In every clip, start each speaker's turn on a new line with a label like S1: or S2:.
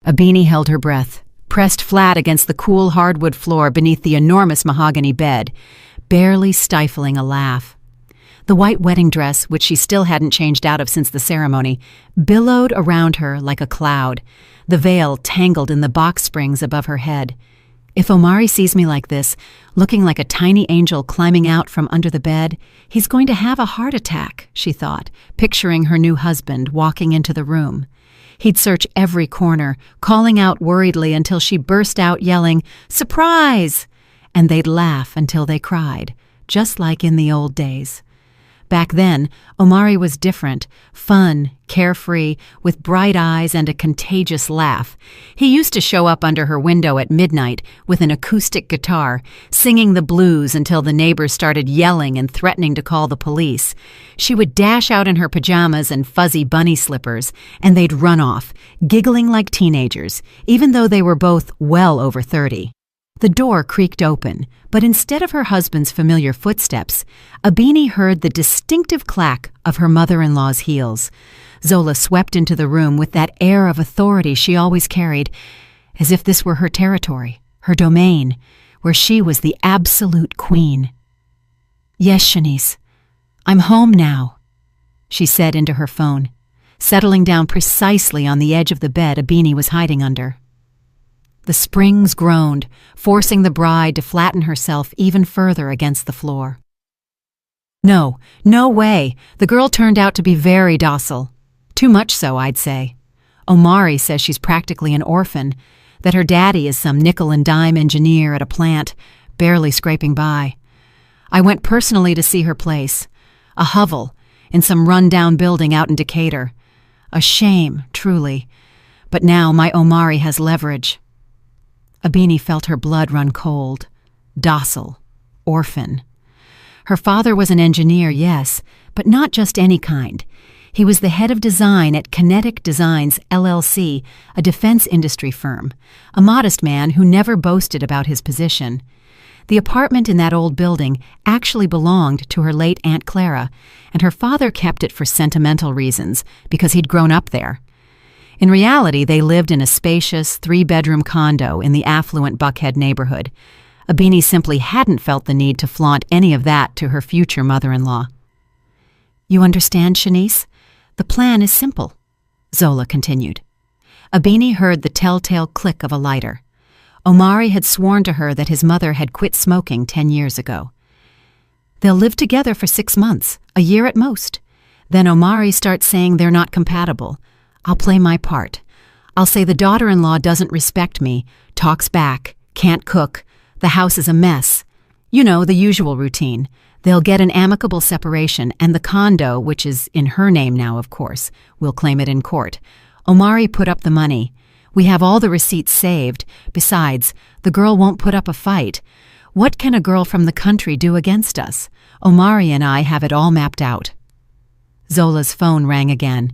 S1: Abini held her breath, pressed flat against the cool hardwood floor beneath the enormous mahogany bed, barely stifling a laugh. The white wedding dress, which she still hadn't changed out of since the ceremony, billowed around her like a cloud, the veil tangled in the box springs above her head. If Omari sees me like this, looking like a tiny angel climbing out from under the bed, he's going to have a heart attack, she thought, picturing her new husband walking into the room. He'd search every corner, calling out worriedly until she burst out yelling, "Surprise!" And they'd laugh until they cried, just like in the old days. Back then, Omari was different, fun, carefree, with bright eyes and a contagious laugh. He used to show up under her window at midnight with an acoustic guitar, singing the blues until the neighbors started yelling and threatening to call the police. She would dash out in her pajamas and fuzzy bunny slippers, and they'd run off, giggling like teenagers, even though they were both well over 30. The door creaked open, but instead of her husband's familiar footsteps, Abini heard the distinctive clack of her mother-in-law's heels. Zola swept into the room with that air of authority she always carried, as if this were her territory, her domain, where she was the absolute queen. "Yes, Shanice, I'm home now," she said into her phone, settling down precisely on the edge of the bed Abini was hiding under. The springs groaned, forcing the bride to flatten herself even further against the floor. No way. The girl turned out to be very docile. Too much so, I'd say. Omari says she's practically an orphan, that her daddy is some nickel-and-dime engineer at a plant, barely scraping by. I went personally to see her place, a hovel in some run-down building out in Decatur. A shame, truly. But now my Omari has leverage. Abini felt her blood run cold. Docile. Orphan. Her father was an engineer, yes, but not just any kind. He was the head of design at Kinetic Designs, LLC, a defense industry firm, a modest man who never boasted about his position. The apartment in that old building actually belonged to her late Aunt Clara, and her father kept it for sentimental reasons, because he'd grown up there. In reality, they lived in a spacious, 3-bedroom condo in the affluent Buckhead neighborhood. Abini simply hadn't felt the need to flaunt any of that to her future mother-in-law. "You understand, Shanice? The plan is simple," Zola continued. Abini heard the telltale click of a lighter. Omari had sworn to her that his mother had quit smoking 10 years ago. They'll live together for 6 months, a year at most. Then Omari starts saying they're not compatible. I'll play my part. I'll say the daughter-in-law doesn't respect me, talks back, can't cook, the house is a mess. You know, the usual routine. They'll get an amicable separation, and the condo, which is in her name now, of course, will claim it in court. Omari put up the money. We have all the receipts saved. Besides, the girl won't put up a fight. What can a girl from the country do against us? Omari and I have it all mapped out. Zola's phone rang again.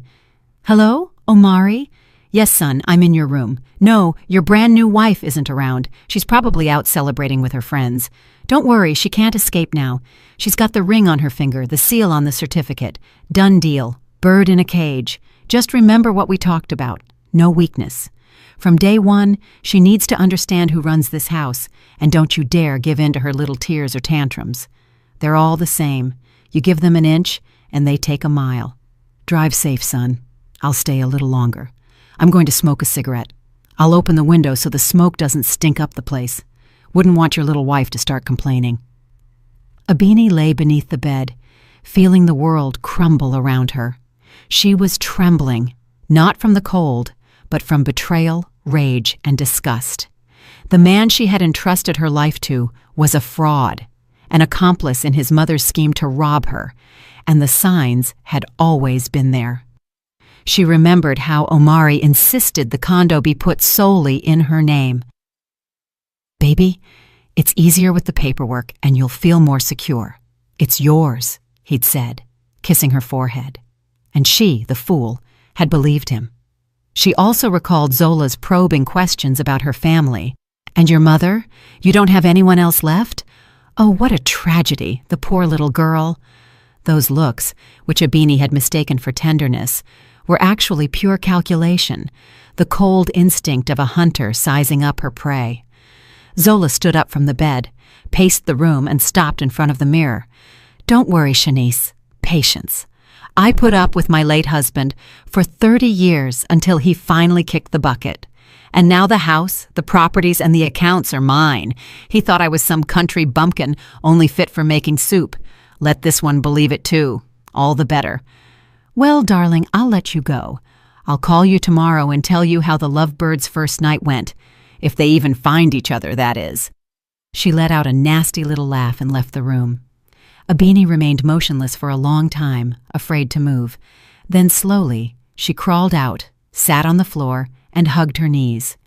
S1: "Hello, Omari? Yes, son, I'm in your room. No, your brand new wife isn't around. She's probably out celebrating with her friends. Don't worry, she can't escape now. She's got the ring on her finger, the seal on the certificate. Done deal. Bird in a cage. Just remember what we talked about. No weakness. From day one, she needs to understand who runs this house, and don't you dare give in to her little tears or tantrums. They're all the same. You give them an inch, and they take a mile. Drive safe, son. I'll stay a little longer. I'm going to smoke a cigarette. I'll open the window so the smoke doesn't stink up the place. Wouldn't want your little wife to start complaining." Abini lay beneath the bed, feeling the world crumble around her. She was trembling, not from the cold, but from betrayal, rage, and disgust. The man she had entrusted her life to was a fraud, an accomplice in his mother's scheme to rob her, and the signs had always been there. She remembered how Omari insisted the condo be put solely in her name. "Baby, it's easier with the paperwork and you'll feel more secure. It's yours," he'd said, kissing her forehead. And she, the fool, had believed him. She also recalled Zola's probing questions about her family. "And your mother? You don't have anyone else left? Oh, what a tragedy, the poor little girl." Those looks, which Abini had mistaken for tenderness, were actually pure calculation, the cold instinct of a hunter sizing up her prey. Zola stood up from the bed, paced the room, and stopped in front of the mirror. "Don't worry, Shanice. Patience. I put up with my late husband for 30 years until he finally kicked the bucket. And now the house, the properties, and the accounts are mine. He thought I was some country bumpkin only fit for making soup. Let this one believe it too. All the better. Well, darling, I'll let you go. I'll call you tomorrow and tell you how the lovebirds' first night went. If they even find each other, that is." She let out a nasty little laugh and left the room. Abini remained motionless for a long time, afraid to move. Then slowly, she crawled out, sat on the floor, and hugged her knees.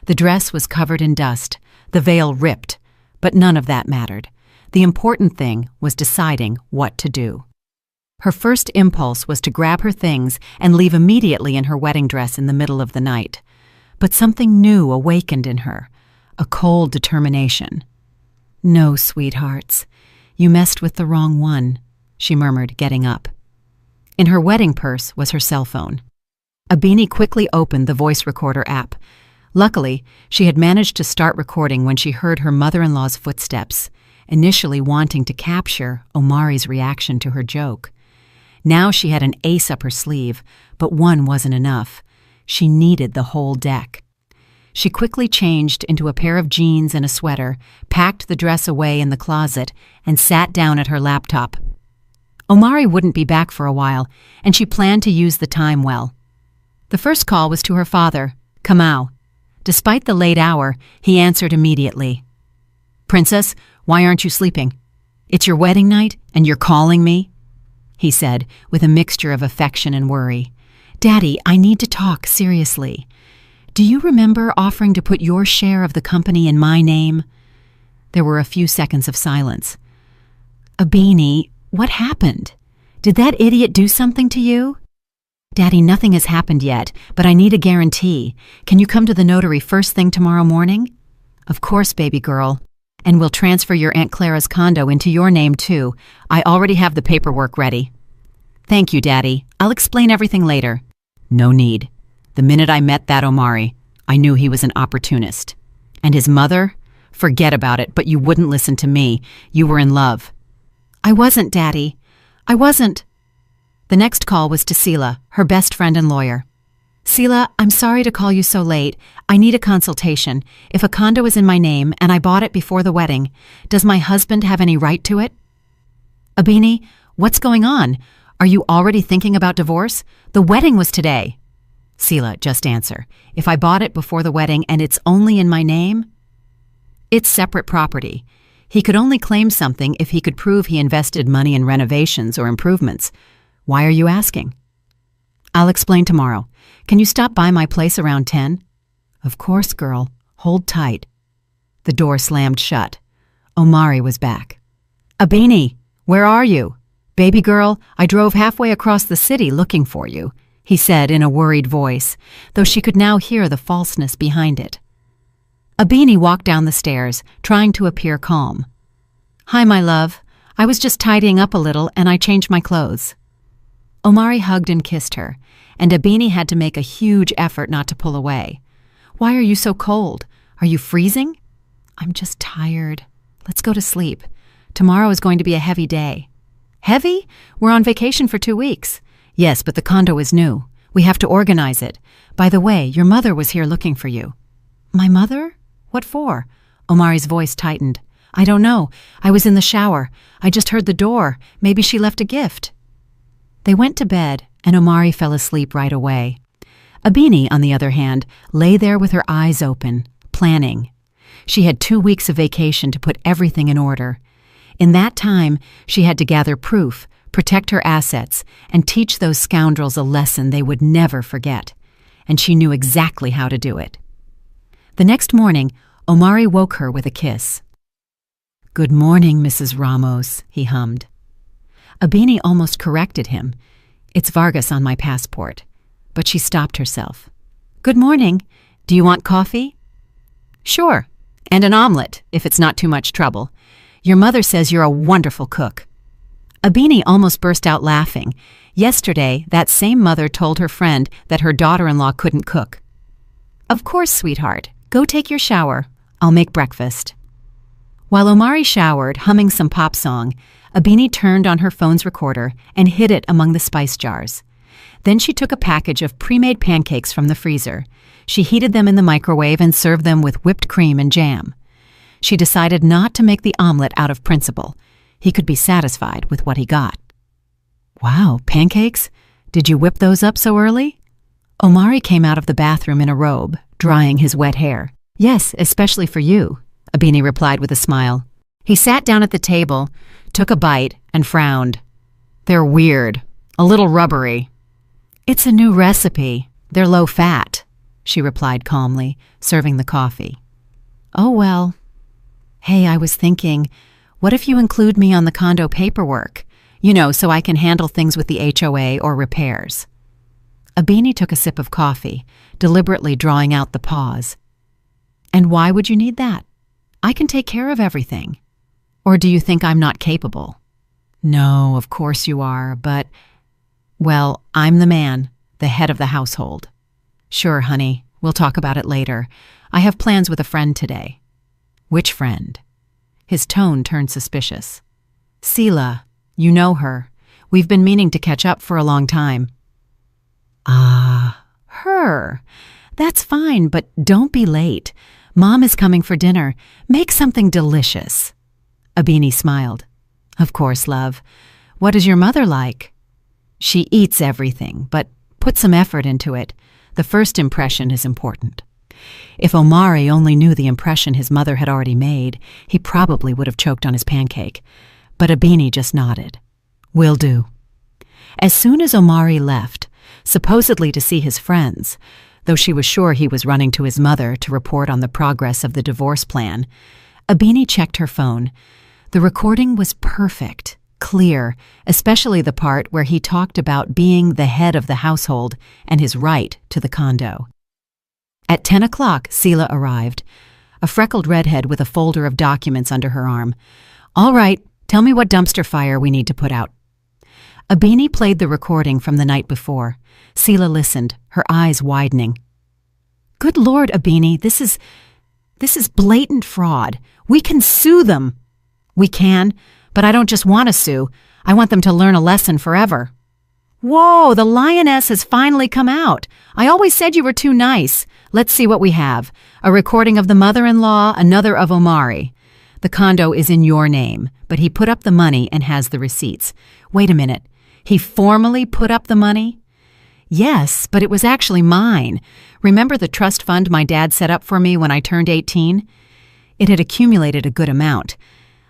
S1: The dress was covered in dust, the veil ripped, but none of that mattered. The important thing was deciding what to do. Her first impulse was to grab her things and leave immediately in her wedding dress in the middle of the night. But something new awakened in her, a cold determination. "No, sweethearts, you messed with the wrong one," she murmured, getting up. In her wedding purse was her cell phone. Abini quickly opened the voice recorder app. Luckily, she had managed to start recording when she heard her mother-in-law's footsteps, initially wanting to capture Omari's reaction to her joke. Now she had an ace up her sleeve, but one wasn't enough. She needed the whole deck. She quickly changed into a pair of jeans and a sweater, packed the dress away in the closet, and sat down at her laptop. Omari wouldn't be back for a while, and she planned to use the time well. The first call was to her father, Kamau. Despite the late hour, he answered immediately. "Princess, why aren't you sleeping? It's your wedding night, and you're calling me?" he said, with a mixture of affection and worry. "Daddy, I need to talk seriously. Do you remember offering to put your share of the company in my name?" There were a few seconds of silence. "Abini, what happened? Did that idiot do something to you?" "Daddy, nothing has happened yet, but I need a guarantee. Can you come to the notary first thing tomorrow morning?" "Of course, baby girl. And we'll transfer your Aunt Clara's condo into your name, too. I already have the paperwork ready." "Thank you, Daddy. I'll explain everything later." "No need. The minute I met that Omari, I knew he was an opportunist. And his mother? Forget about it, but you wouldn't listen to me. You were in love." "I wasn't, Daddy. I wasn't." The next call was to Sila, her best friend and lawyer. "Sila, I'm sorry to call you so late. I need a consultation. If a condo is in my name and I bought it before the wedding, does my husband have any right to it?" "Abini, what's going on? Are you already thinking about divorce? The wedding was today." "Sila, just answer. If I bought it before the wedding and it's only in my name?" "It's separate property. He could only claim something if he could prove he invested money in renovations or improvements. Why are you asking?" "I'll explain tomorrow. Can you stop by my place around 10? "Of course, girl. Hold tight." The door slammed shut. Omari was back. "Abini, where are you? Baby girl, I drove halfway across the city looking for you," he said in a worried voice, though she could now hear the falseness behind it. Abini walked down the stairs, trying to appear calm. "Hi, my love. I was just tidying up a little and I changed my clothes." Omari hugged and kissed her, and Abini had to make a huge effort not to pull away. "Why are you so cold? Are you freezing?" "I'm just tired. Let's go to sleep. Tomorrow is going to be a heavy day." "Heavy? We're on vacation for 2 weeks." "Yes, but the condo is new. We have to organize it. By the way, your mother was here looking for you." "My mother? What for?" Omari's voice tightened. "I don't know. I was in the shower. I just heard the door. Maybe she left a gift." They went to bed, and Omari fell asleep right away. Abini, on the other hand, lay there with her eyes open, planning. She had 2 weeks of vacation to put everything in order. In that time, she had to gather proof, protect her assets, and teach those scoundrels a lesson they would never forget. And she knew exactly how to do it. The next morning, Omari woke her with a kiss. "Good morning, Mrs. Ramos," he hummed. Abini almost corrected him. "It's Vargas on my passport." But she stopped herself. "Good morning. Do you want coffee?" "Sure. And an omelet, if it's not too much trouble. Your mother says you're a wonderful cook." Abini almost burst out laughing. Yesterday, that same mother told her friend that her daughter-in-law couldn't cook. "Of course, sweetheart. Go take your shower. I'll make breakfast." While Omari showered, humming some pop song, Abini turned on her phone's recorder and hid it among the spice jars. Then she took a package of pre-made pancakes from the freezer. She heated them in the microwave and served them with whipped cream and jam. She decided not to make the omelet out of principle. He could be satisfied with what he got. "Wow, pancakes? Did you whip those up so early?" Omari came out of the bathroom in a robe, drying his wet hair. "Yes, especially for you," Abini replied with a smile. He sat down at the table, took a bite, and frowned. "They're weird, a little rubbery." "It's a new recipe. They're low-fat," she replied calmly, serving the coffee. "Oh, well. Hey, I was thinking, what if you include me on the condo paperwork? You know, so I can handle things with the HOA or repairs." Abini took a sip of coffee, deliberately drawing out the pause. "And why would you need that? I can take care of everything. Or do you think I'm not capable?" "No, of course you are, but, well, I'm the man, the head of the household." "Sure, honey. We'll talk about it later. I have plans with a friend today." "Which friend?" His tone turned suspicious. "Sela. You know her. We've been meaning to catch up for a long time." "Ah, her. That's fine, but don't be late. Mom is coming for dinner. Make something delicious." Abini smiled. "Of course, love. What is your mother like?" "She eats everything, but put some effort into it. The first impression is important." If Omari only knew the impression his mother had already made, he probably would have choked on his pancake. But Abini just nodded. "Will do." As soon as Omari left, supposedly to see his friends, though she was sure he was running to his mother to report on the progress of the divorce plan, Abini checked her phone. The recording was perfect, clear, especially the part where he talked about being the head of the household and his right to the condo. At 10 o'clock, Sela arrived, a freckled redhead with a folder of documents under her arm. "All right, tell me what dumpster fire we need to put out." Abini played the recording from the night before. Sela listened, her eyes widening. "Good Lord, Abini, this is blatant fraud. We can sue them." "We can, but I don't just want to sue. I want them to learn a lesson forever." "Whoa, the lioness has finally come out. I always said you were too nice. Let's see what we have. A recording of the mother-in-law, another of Omari. The condo is in your name, but he put up the money and has the receipts." "Wait a minute. He formally put up the money?" "Yes, but it was actually mine. Remember the trust fund my dad set up for me when I turned 18? It had accumulated a good amount.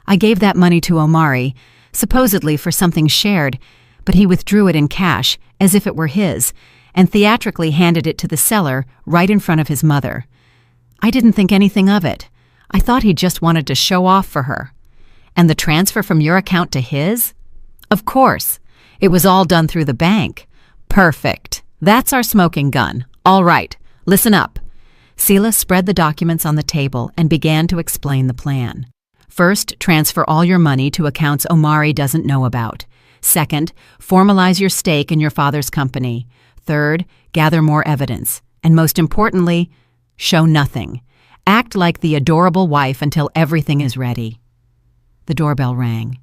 S1: I gave that money to Omari, supposedly for something shared, but he withdrew it in cash, as if it were his, and theatrically handed it to the seller right in front of his mother. I didn't think anything of it. I thought he just wanted to show off for her. And the transfer from your account to his? Of course. It was all done through the bank. Perfect. That's our smoking gun. All right, listen up." Sela spread the documents on the table and began to explain the plan. First, transfer all your money to accounts Omari doesn't know about. Second, formalize your stake in your father's company. Third, gather more evidence. And most importantly, show nothing. Act like the adorable wife until everything is ready. The doorbell rang.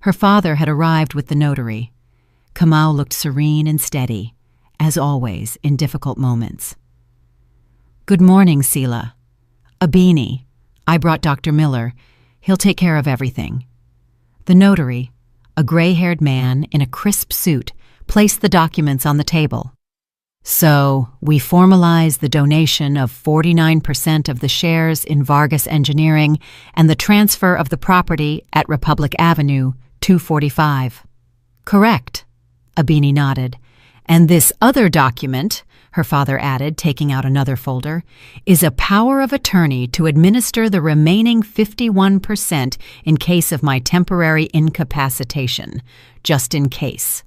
S1: Her father had arrived with the notary. Kamau looked serene and steady, as always in difficult moments. "Good morning, Sela." "Abini. I brought Dr. Miller. He'll take care of everything." The notary, a gray-haired man in a crisp suit, placed the documents on the table. "So, we formalize the donation of 49% of the shares in Vargas Engineering and the transfer of the property at Republic Avenue, 245. "Correct," Abini nodded. "And this other document," her father added, taking out another folder, "is a power of attorney to administer the remaining 51% in case of my temporary incapacitation, just in case."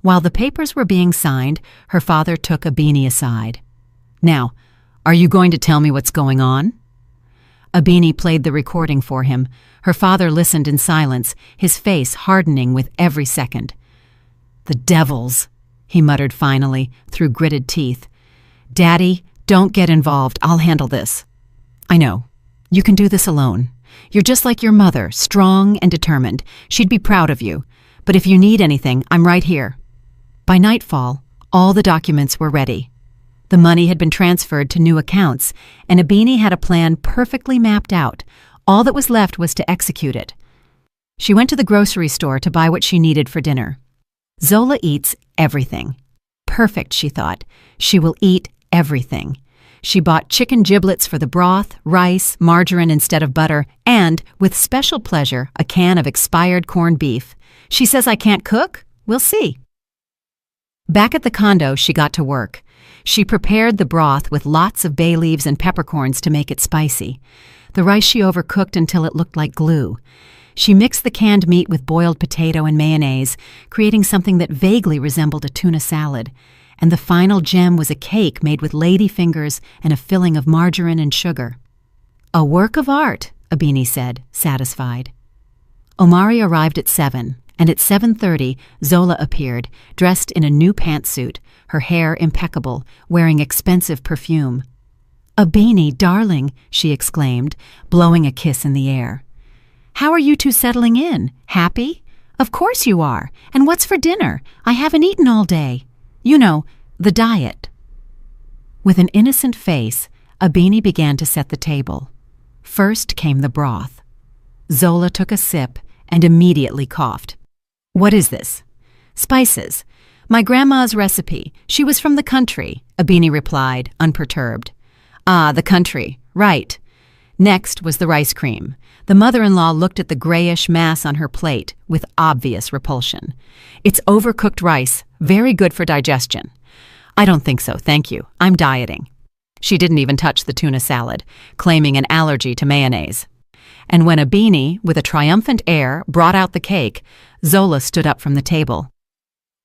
S1: While the papers were being signed, her father took Abini aside. "Now, are you going to tell me what's going on?" Abini played the recording for him. Her father listened in silence, his face hardening with every second. "The devils," he muttered finally, through gritted teeth. "Daddy, don't get involved. I'll handle this." "I know. You can do this alone. You're just like your mother, strong and determined. She'd be proud of you. But if you need anything, I'm right here." By nightfall, all the documents were ready. The money had been transferred to new accounts, and Abini had a plan perfectly mapped out. All that was left was to execute it. She went to the grocery store to buy what she needed for dinner. Zola eats everything. Perfect, she thought. She will eat everything. She bought chicken giblets for the broth, rice, margarine instead of butter, and, with special pleasure, a can of expired corned beef. She says I can't cook? We'll see. Back at the condo, she got to work. She prepared the broth with lots of bay leaves and peppercorns to make it spicy. The rice she overcooked until it looked like glue. She mixed the canned meat with boiled potato and mayonnaise, creating something that vaguely resembled a tuna salad. And the final gem was a cake made with lady fingers and a filling of margarine and sugar. "A work of art," Abini said, satisfied. Omari arrived at 7, and at 7:30 Zola appeared, dressed in a new pantsuit, her hair impeccable, wearing expensive perfume. "Abini, darling," she exclaimed, blowing a kiss in the air. "How are you two settling in? Happy? Of course you are. And what's for dinner? I haven't eaten all day. You know, the diet." With an innocent face, Abini began to set the table. First came the broth. Zola took a sip and immediately coughed. "What is this?" "Spices. My grandma's recipe. She was from the country," Abini replied, unperturbed. "Ah, the country. Right." Next was the rice cream. The mother-in-law looked at the grayish mass on her plate with obvious repulsion. "It's overcooked rice, very good for digestion." "I don't think so, thank you. I'm dieting." She didn't even touch the tuna salad, claiming an allergy to mayonnaise. And when Abini, with a triumphant air, brought out the cake, Zola stood up from the table.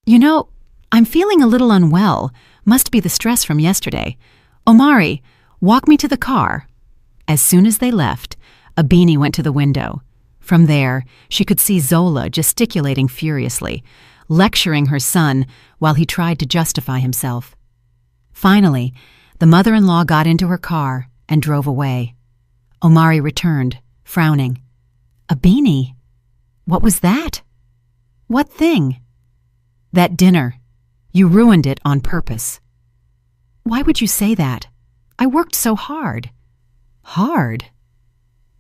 S1: "You know, I'm feeling a little unwell. Must be the stress from yesterday. Omari, walk me to the car." As soon as they left, Abini went to the window. From there, she could see Zola gesticulating furiously, lecturing her son while he tried to justify himself. Finally, the mother-in-law got into her car and drove away. Omari returned, frowning. "Abini, what was that?" "What thing?" "That dinner. You ruined it on purpose." "Why would you say that? I worked so hard." "Hard?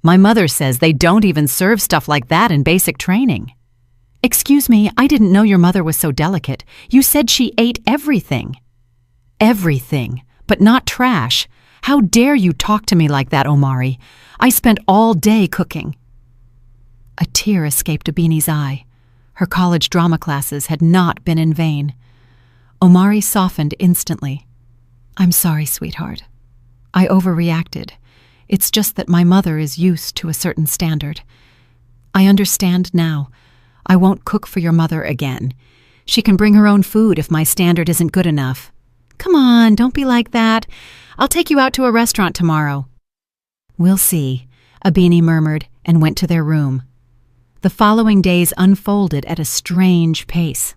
S1: My mother says they don't even serve stuff like that in basic training." "Excuse me, I didn't know your mother was so delicate. You said she ate everything." "Everything, but not trash. How dare you talk to me like that, Omari? I spent all day cooking." A tear escaped Abini's eye. Her college drama classes had not been in vain. Omari softened instantly. "I'm sorry, sweetheart. I overreacted. It's just that my mother is used to a certain standard. I understand now. I won't cook for your mother again. She can bring her own food if my standard isn't good enough." "Come on, don't be like that. I'll take you out to a restaurant tomorrow." "We'll see," Abini murmured and went to their room. The following days unfolded at a strange pace.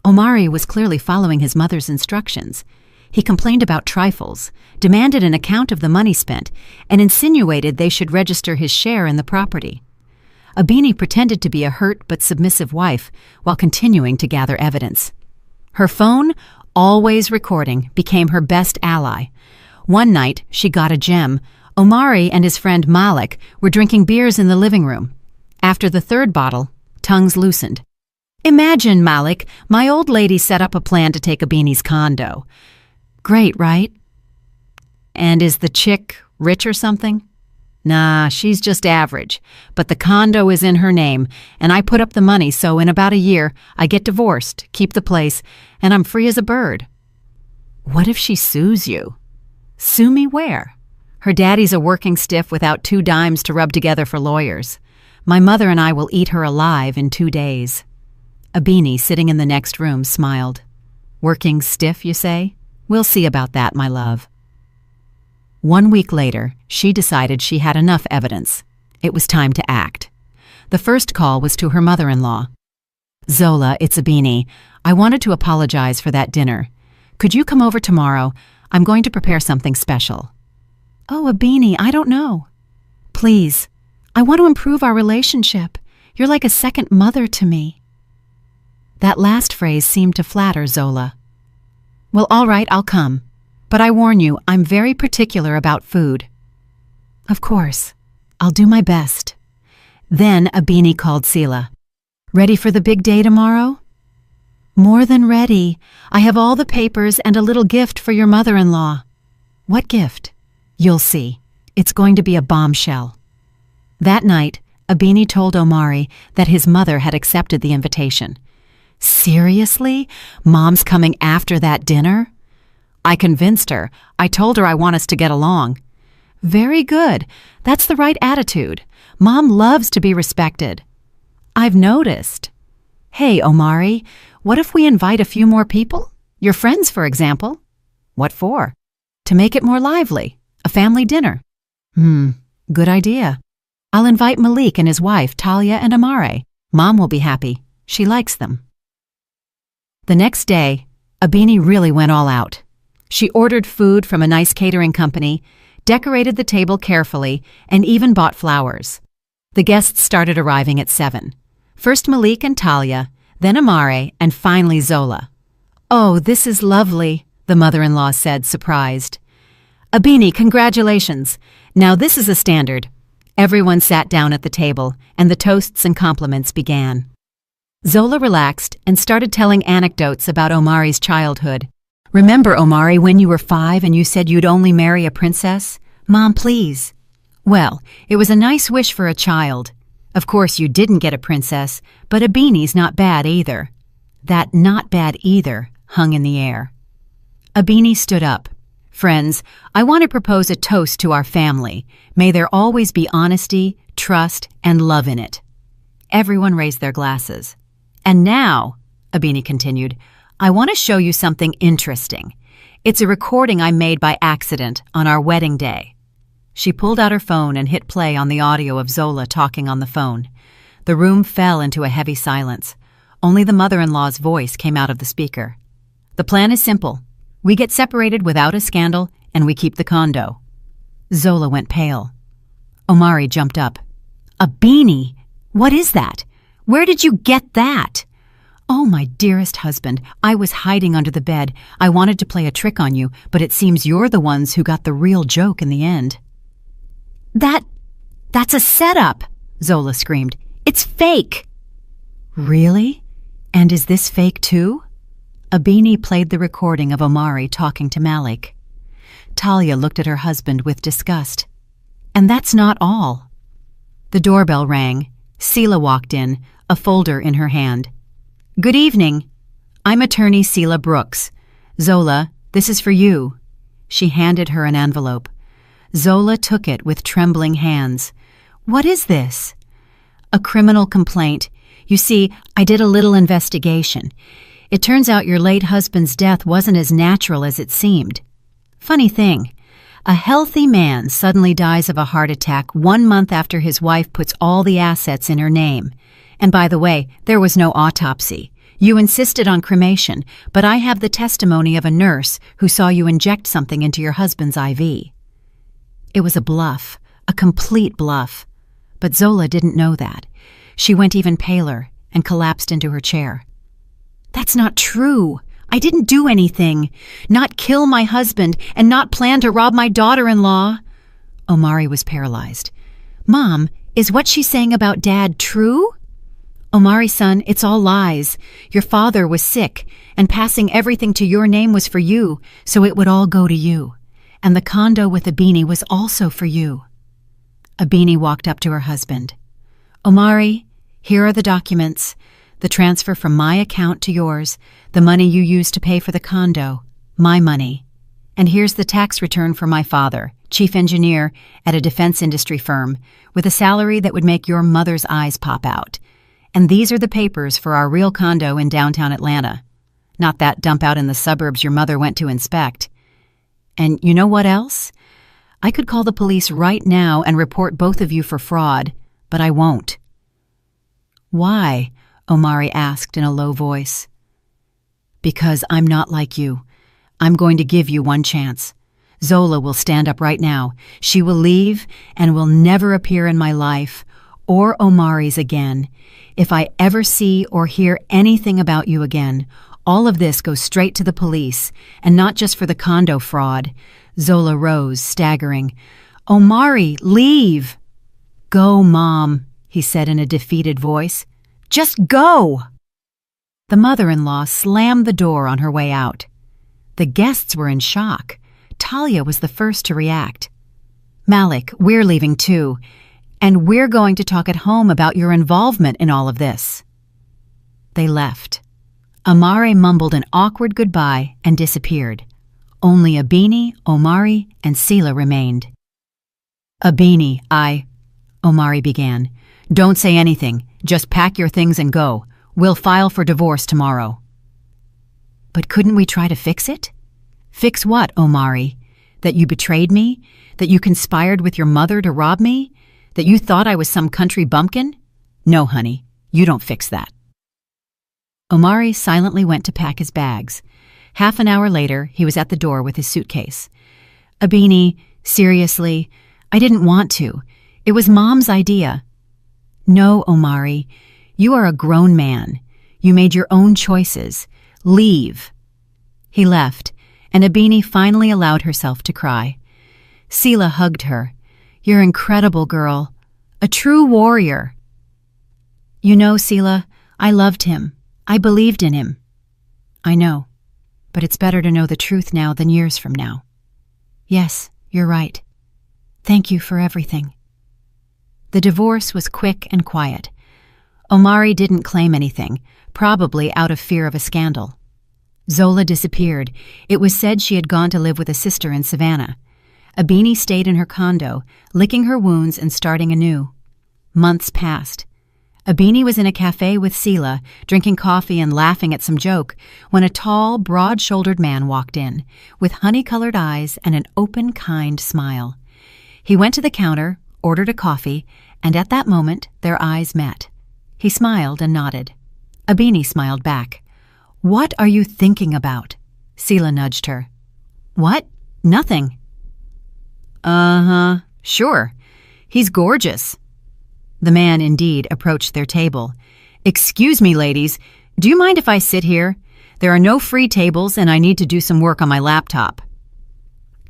S1: Omari was clearly following his mother's instructions. He complained about trifles, demanded an account of the money spent, and insinuated they should register his share in the property. Abini pretended to be a hurt but submissive wife while continuing to gather evidence. Her phone, always recording, became her best ally. One night, she got a gem. Omari and his friend Malik were drinking beers in the living room. After the third bottle, tongues loosened. "Imagine, Malik, my old lady set up a plan to take Abini's condo." "Great, right?" "And is the chick rich or something?" "Nah, she's just average. But the condo is in her name, and I put up the money, so in about a year, I get divorced, keep the place, and I'm free as a bird." "What if she sues you?" "Sue me where? Her daddy's a working stiff without 2 dimes to rub together for lawyers. My mother and I will eat her alive in 2 days." Abini, sitting in the next room, smiled. "Working stiff, you say? We'll see about that, my love." 1 week later, she decided she had enough evidence. It was time to act. The first call was to her mother-in-law. "Zola, it's Abini. I wanted to apologize for that dinner. Could you come over tomorrow? I'm going to prepare something special." "Oh, Abini, I don't know." "Please, I want to improve our relationship. You're like a second mother to me." That last phrase seemed to flatter Zola. "Well, all right, I'll come. But I warn you, I'm very particular about food." "Of course. I'll do my best." Then Abini called Sila. "Ready for the big day tomorrow?" "More than ready. I have all the papers and a little gift for your mother-in-law." "What gift?" "You'll see. It's going to be a bombshell." That night, Abini told Omari that his mother had accepted the invitation. "Seriously? Mom's coming after that dinner?" "I convinced her. I told her I want us to get along." "Very good. That's the right attitude. Mom loves to be respected." "I've noticed." "Hey, Omari, what if we invite a few more people? Your friends, for example." "What for?" "To make it more lively. A family dinner." Good idea. I'll invite Malik and his wife, Talia and Amare. Mom will be happy. She likes them." The next day, Abini really went all out. She ordered food from a nice catering company, decorated the table carefully, and even bought flowers. The guests started arriving at 7. First Malik and Talia, then Amare, and finally Zola. "Oh, this is lovely," the mother-in-law said, surprised. "Abini, congratulations. Now this is a standard." Everyone sat down at the table, and the toasts and compliments began. Zola relaxed and started telling anecdotes about Omari's childhood. "Remember, Omari, when you were 5 and you said you'd only marry a princess? Mom, please." "Well, it was a nice wish for a child. Of course, you didn't get a princess, but Abini's not bad either." That "not bad either" hung in the air. Abini stood up. "Friends, I want to propose a toast to our family. May there always be honesty, trust, and love in it." Everyone raised their glasses. "And now," Abini continued, "I want to show you something interesting. It's a recording I made by accident on our wedding day." She pulled out her phone and hit play on the audio of Zola talking on the phone. The room fell into a heavy silence. Only the mother-in-law's voice came out of the speaker. "The plan is simple. We get separated without a scandal, and we keep the condo." Zola went pale. Omari jumped up. "Abini, what is that? Where did you get that?" "Oh, my dearest husband, I was hiding under the bed. I wanted to play a trick on you, but it seems you're the ones who got the real joke in the end." That's a setup," Zola screamed. "It's fake." "Really? And is this fake too?" Abini played the recording of Omari talking to Malik. Talia looked at her husband with disgust. "And that's not all." The doorbell rang. Sila walked in, a folder in her hand. "Good evening. I'm attorney Sila Brooks. Zola, this is for you." She handed her an envelope. Zola took it with trembling hands. "What is this?" "A criminal complaint. You see, I did a little investigation. It turns out your late husband's death wasn't as natural as it seemed. Funny thing, a healthy man suddenly dies of a heart attack 1 month after his wife puts all the assets in her name. And by the way, there was no autopsy. You insisted on cremation, but I have the testimony of a nurse who saw you inject something into your husband's IV." It was a bluff, a complete bluff. But Zola didn't know that. She went even paler and collapsed into her chair. "That's not true. I didn't do anything. Not kill my husband and not plan to rob my daughter-in-law." Omari was paralyzed. "Mom, is what she's saying about Dad true?" "Omari, son, it's all lies. Your father was sick, and passing everything to your name was for you, so it would all go to you. And the condo with Abini was also for you." Abini walked up to her husband. "Omari, here are the documents. The transfer from my account to yours, the money you used to pay for the condo, my money. And here's the tax return for my father, chief engineer at a defense industry firm, with a salary that would make your mother's eyes pop out. And these are the papers for our real condo in downtown Atlanta. Not that dump out in the suburbs your mother went to inspect. And you know what else? I could call the police right now and report both of you for fraud, but I won't." "Why?" Omari asked in a low voice. "Because I'm not like you. I'm going to give you one chance. Zola will stand up right now. She will leave and will never appear in my life or Omari's again. If I ever see or hear anything about you again, all of this goes straight to the police, and not just for the condo fraud." Zola rose, staggering. "Omari, leave!" "Go, Mom," he said in a defeated voice. "Just go!" The mother-in-law slammed the door on her way out. The guests were in shock. Talia was the first to react. "Malik, we're leaving too, and we're going to talk at home about your involvement in all of this." They left. Amare mumbled an awkward goodbye and disappeared. Only Abini, Omari, and Sila remained. "Abini, Omari began. "Don't say anything. Just pack your things and go. We'll file for divorce tomorrow." "But couldn't we try to fix it?" "Fix what, Omari? That you betrayed me? That you conspired with your mother to rob me? That you thought I was some country bumpkin? No, honey, you don't fix that." Omari silently went to pack his bags. Half an hour later, he was at the door with his suitcase. "Abini, seriously, I didn't want to. It was Mom's idea." "No, Omari, you are a grown man. You made your own choices. Leave." He left, and Abini finally allowed herself to cry. Sila hugged her. "You're incredible, girl. A true warrior." "You know, Sila, I loved him. I believed in him." "I know, but it's better to know the truth now than years from now." "Yes, you're right. Thank you for everything." The divorce was quick and quiet. Omari didn't claim anything, probably out of fear of a scandal. Zola disappeared. It was said she had gone to live with a sister in Savannah. Abini stayed in her condo, licking her wounds and starting anew. Months passed. Abini was in a cafe with Sila, drinking coffee and laughing at some joke, when a tall, broad-shouldered man walked in, with honey-colored eyes and an open, kind smile. He went to the counter, ordered a coffee, and at that moment their eyes met. He smiled and nodded. Abini smiled back. "What are you thinking about?" Sila nudged her. "What? Nothing." Sure. He's gorgeous." The man indeed approached their table. "Excuse me, ladies. Do you mind if I sit here? There are no free tables and I need to do some work on my laptop."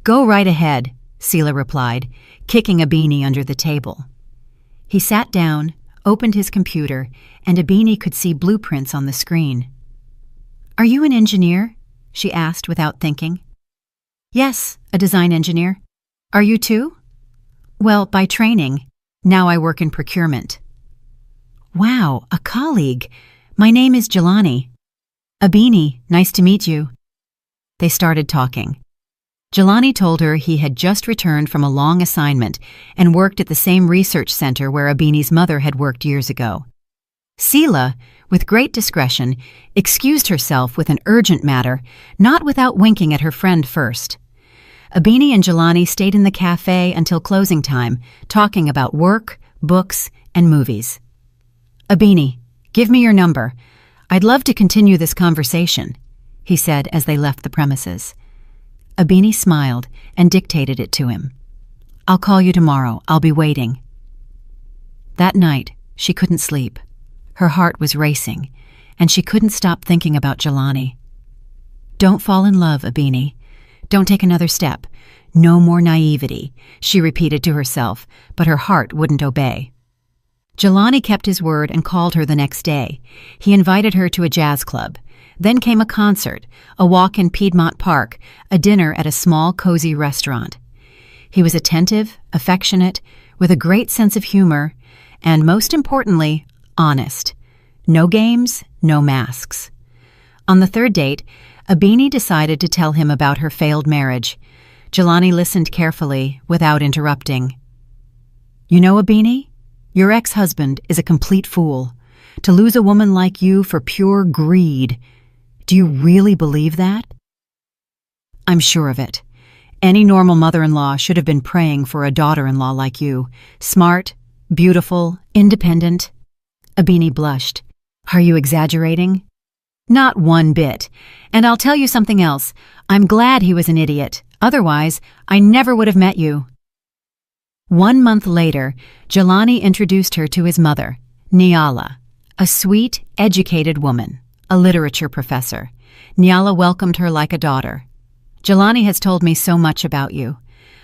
S1: "Go right ahead," Sila replied, kicking Abini under the table. He sat down, opened his computer, and Abini could see blueprints on the screen. "Are you an engineer?" she asked without thinking. "Yes, a design engineer. Are you too?" "Well, by training. Now I work in procurement." "Wow, a colleague. My name is Jelani." "Abini, nice to meet you." They started talking. Jelani told her he had just returned from a long assignment and worked at the same research center where Abini's mother had worked years ago. Sila, with great discretion, excused herself with an urgent matter, not without winking at her friend first. Abini and Jelani stayed in the cafe until closing time, talking about work, books, and movies. "Abini, give me your number. I'd love to continue this conversation," he said as they left the premises. Abini smiled and dictated it to him. "I'll call you tomorrow. I'll be waiting." That night, she couldn't sleep. Her heart was racing, and she couldn't stop thinking about Jelani. "Don't fall in love, Abini. Don't take another step. No more naivety," she repeated to herself, but her heart wouldn't obey. Jelani kept his word and called her the next day. He invited her to a jazz club. Then came a concert, a walk in Piedmont Park, a dinner at a small, cozy restaurant. He was attentive, affectionate, with a great sense of humor, and most importantly, honest. No games, no masks. On the third date, Abini decided to tell him about her failed marriage. Jelani listened carefully, without interrupting. "You know, Abini, your ex-husband is a complete fool. To lose a woman like you for pure greed. Do you really believe that?" "I'm sure of it. Any normal mother-in-law should have been praying for a daughter-in-law like you. Smart, beautiful, independent. Abini blushed. Are you exaggerating? Not one bit. And I'll tell you something else. I'm glad he was an idiot. Otherwise, I never would have met you. 1 month later, Jelani introduced her to his mother, Nyala, a sweet, educated woman, a literature professor. Nyala welcomed her like a daughter. Jelani has told me so much about you.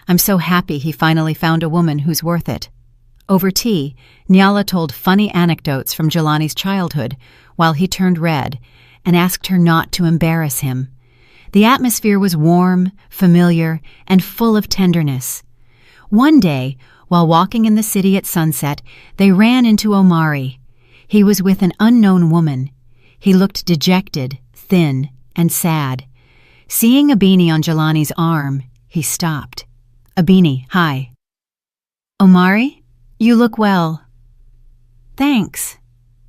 S1: I'm so happy he finally found a woman who's worth it. Over tea, Nyala told funny anecdotes from Jelani's childhood while he turned red and asked her not to embarrass him. The atmosphere was warm, familiar, and full of tenderness. One day, while walking in the city at sunset, they ran into Omari. He was with an unknown woman. He looked dejected, thin, and sad. Seeing Abini on Jelani's arm, he stopped. Abini, hi. Omari, you look well. Thanks.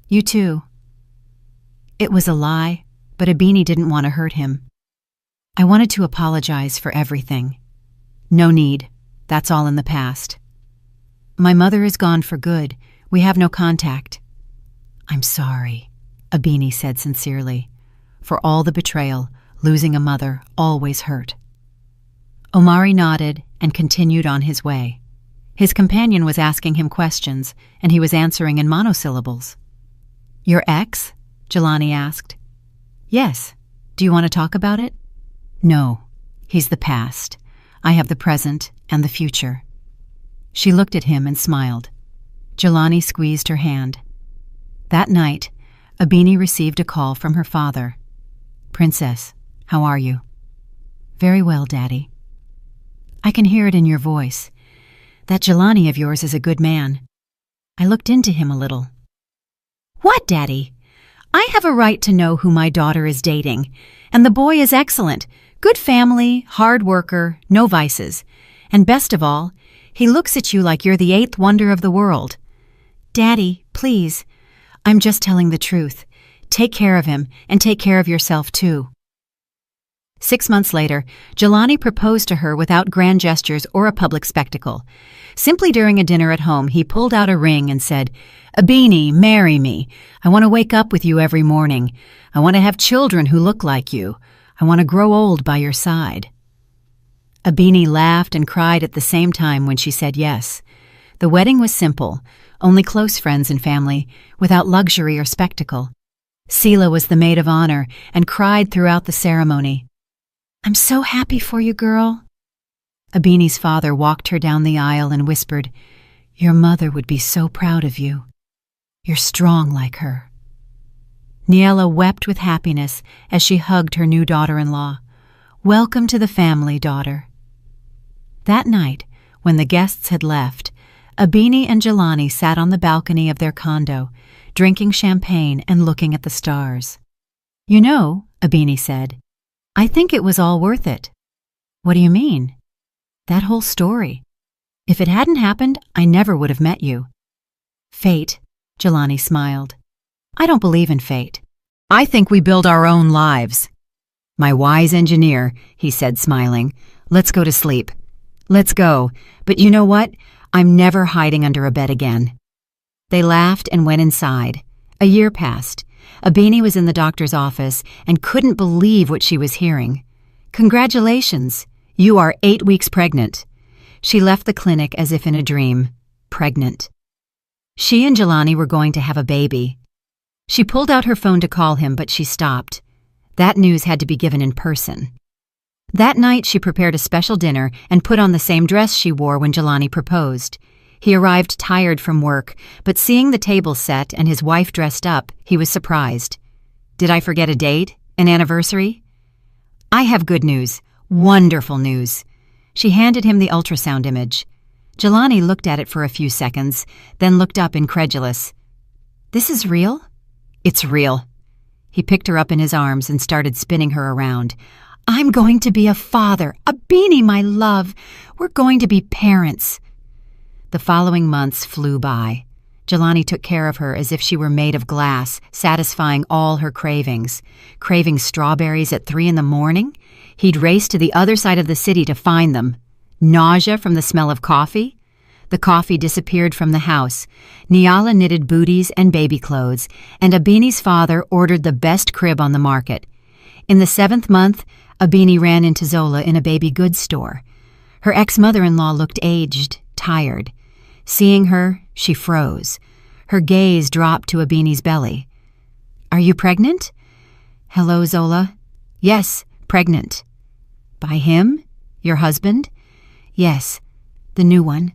S1: You too. It was a lie, but Abini didn't want to hurt him. I wanted to apologize for everything. No need. That's all in the past. My mother is gone for good. We have no contact. I'm sorry, Abini said sincerely. For all the betrayal, losing a mother always hurt. Omari nodded and continued on his way. His companion was asking him questions, and he was answering in monosyllables. Your ex? Jelani asked. Yes. Do you want to talk about it? No. He's the past. I have the present and the future. She looked at him and smiled. Jelani squeezed her hand. That night, Abini received a call from her father. Princess, how are you? Very well, Daddy. I can hear it in your voice. That Jelani of yours is a good man. I looked into him a little. What, Daddy? I have a right to know who my daughter is dating. And the boy is excellent. Good family, hard worker, no vices. And best of all, he looks at you like you're the eighth wonder of the world. Daddy, please. I'm just telling the truth. Take care of him, and take care of yourself, too. 6 months later, Jelani proposed to her without grand gestures or a public spectacle. Simply during a dinner at home, he pulled out a ring and said, Abini, marry me. I want to wake up with you every morning. I want to have children who look like you. I want to grow old by your side. Abini laughed and cried at the same time when she said yes. The wedding was simple, only close friends and family, without luxury or spectacle. Sila was the maid of honor and cried throughout the ceremony. I'm so happy for you, girl. Abini's father walked her down the aisle and whispered, Your mother would be so proud of you. You're strong like her. Nyala wept with happiness as she hugged her new daughter-in-law. Welcome to the family, daughter. That night, when the guests had left, Abini and Jelani sat on the balcony of their condo, drinking champagne and looking at the stars. You know, Abini said, I think it was all worth it. What do you mean? That whole story. If it hadn't happened, I never would have met you. Fate, Jelani smiled. I don't believe in fate. I think we build our own lives. My wise engineer, he said, smiling. Let's go to sleep. Let's go. But you know what? I'm never hiding under a bed again. They laughed and went inside. A year passed. Abini was in the doctor's office and couldn't believe what she was hearing. Congratulations. You are 8 weeks pregnant. She left the clinic as if in a dream. Pregnant. She and Jelani were going to have a baby. She pulled out her phone to call him, but she stopped. That news had to be given in person. That night, she prepared a special dinner and put on the same dress she wore when Jelani proposed. He arrived tired from work, but seeing the table set and his wife dressed up, he was surprised. Did I forget a date? An anniversary? I have good news. Wonderful news. She handed him the ultrasound image. Jelani looked at it for a few seconds, then looked up incredulous. This is real? It's real. He picked her up in his arms and started spinning her around. I'm going to be a father. Abini, my love. We're going to be parents. The following months flew by. Jelani took care of her as if she were made of glass, satisfying all her cravings. Craving strawberries at 3 in the morning? He'd raced to the other side of the city to find them. Nausea from the smell of coffee? The coffee disappeared from the house. Niala knitted booties and baby clothes, and Abini's father ordered the best crib on the market. In the 7th month, Abini ran into Zola in a baby goods store. Her ex-mother-in-law looked aged, tired. Seeing her, she froze. Her gaze dropped to Abini's belly. "Are you pregnant?" "Hello, Zola." "Yes, pregnant." "By him? Your husband?" "Yes, the new one,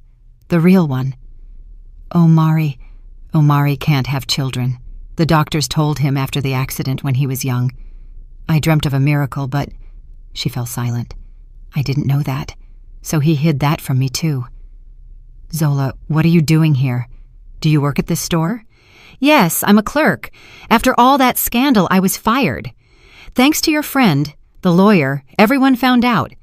S1: the real one." Omari can't have children. The doctors told him after the accident when he was young. I dreamt of a miracle, but... She fell silent. I didn't know that, so he hid that from me too. "Zola, what are you doing here? Do you work at this store?" "Yes, I'm a clerk. After all that scandal, I was fired. Thanks to your friend, the lawyer, everyone found out.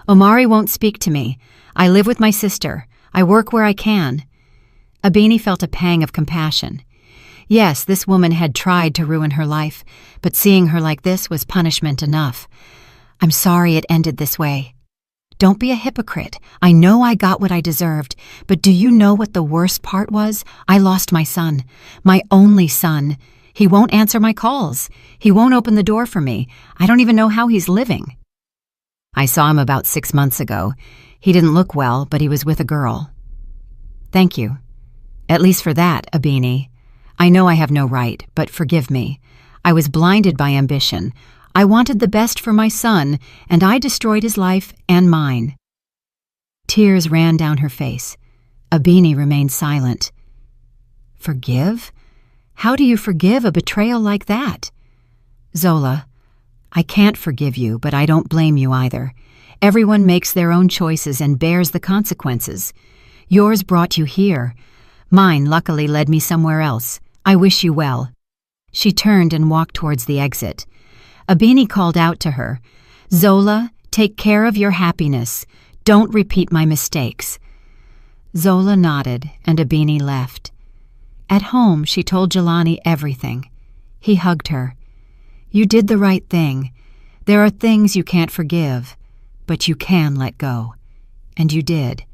S1: Omari won't speak to me. I live with my sister. I work where I can." Abini felt a pang of compassion. Yes, this woman had tried to ruin her life, but seeing her like this was punishment enough. "I'm sorry it ended this way." "Don't be a hypocrite. I know I got what I deserved, but do you know what the worst part was? I lost my son, my only son. He won't answer my calls. He won't open the door for me. I don't even know how he's living." "I saw him about 6 months ago. He didn't look well, but he was with a girl." "Thank you. At least for that, Abini. I know I have no right, but forgive me. I was blinded by ambition. I wanted the best for my son, and I destroyed his life and mine." Tears ran down her face. Abini remained silent. "Forgive? How do you forgive a betrayal like that?" "Zola, I can't forgive you, but I don't blame you either. Everyone makes their own choices and bears the consequences. Yours brought you here. Mine luckily led me somewhere else. I wish you well." She turned and walked towards the exit. Abini called out to her, "Zola, take care of your happiness. Don't repeat my mistakes." Zola nodded, and Abini left. At home, she told Jelani everything. He hugged her. "You did the right thing. There are things you can't forgive, but you can let go. And you did.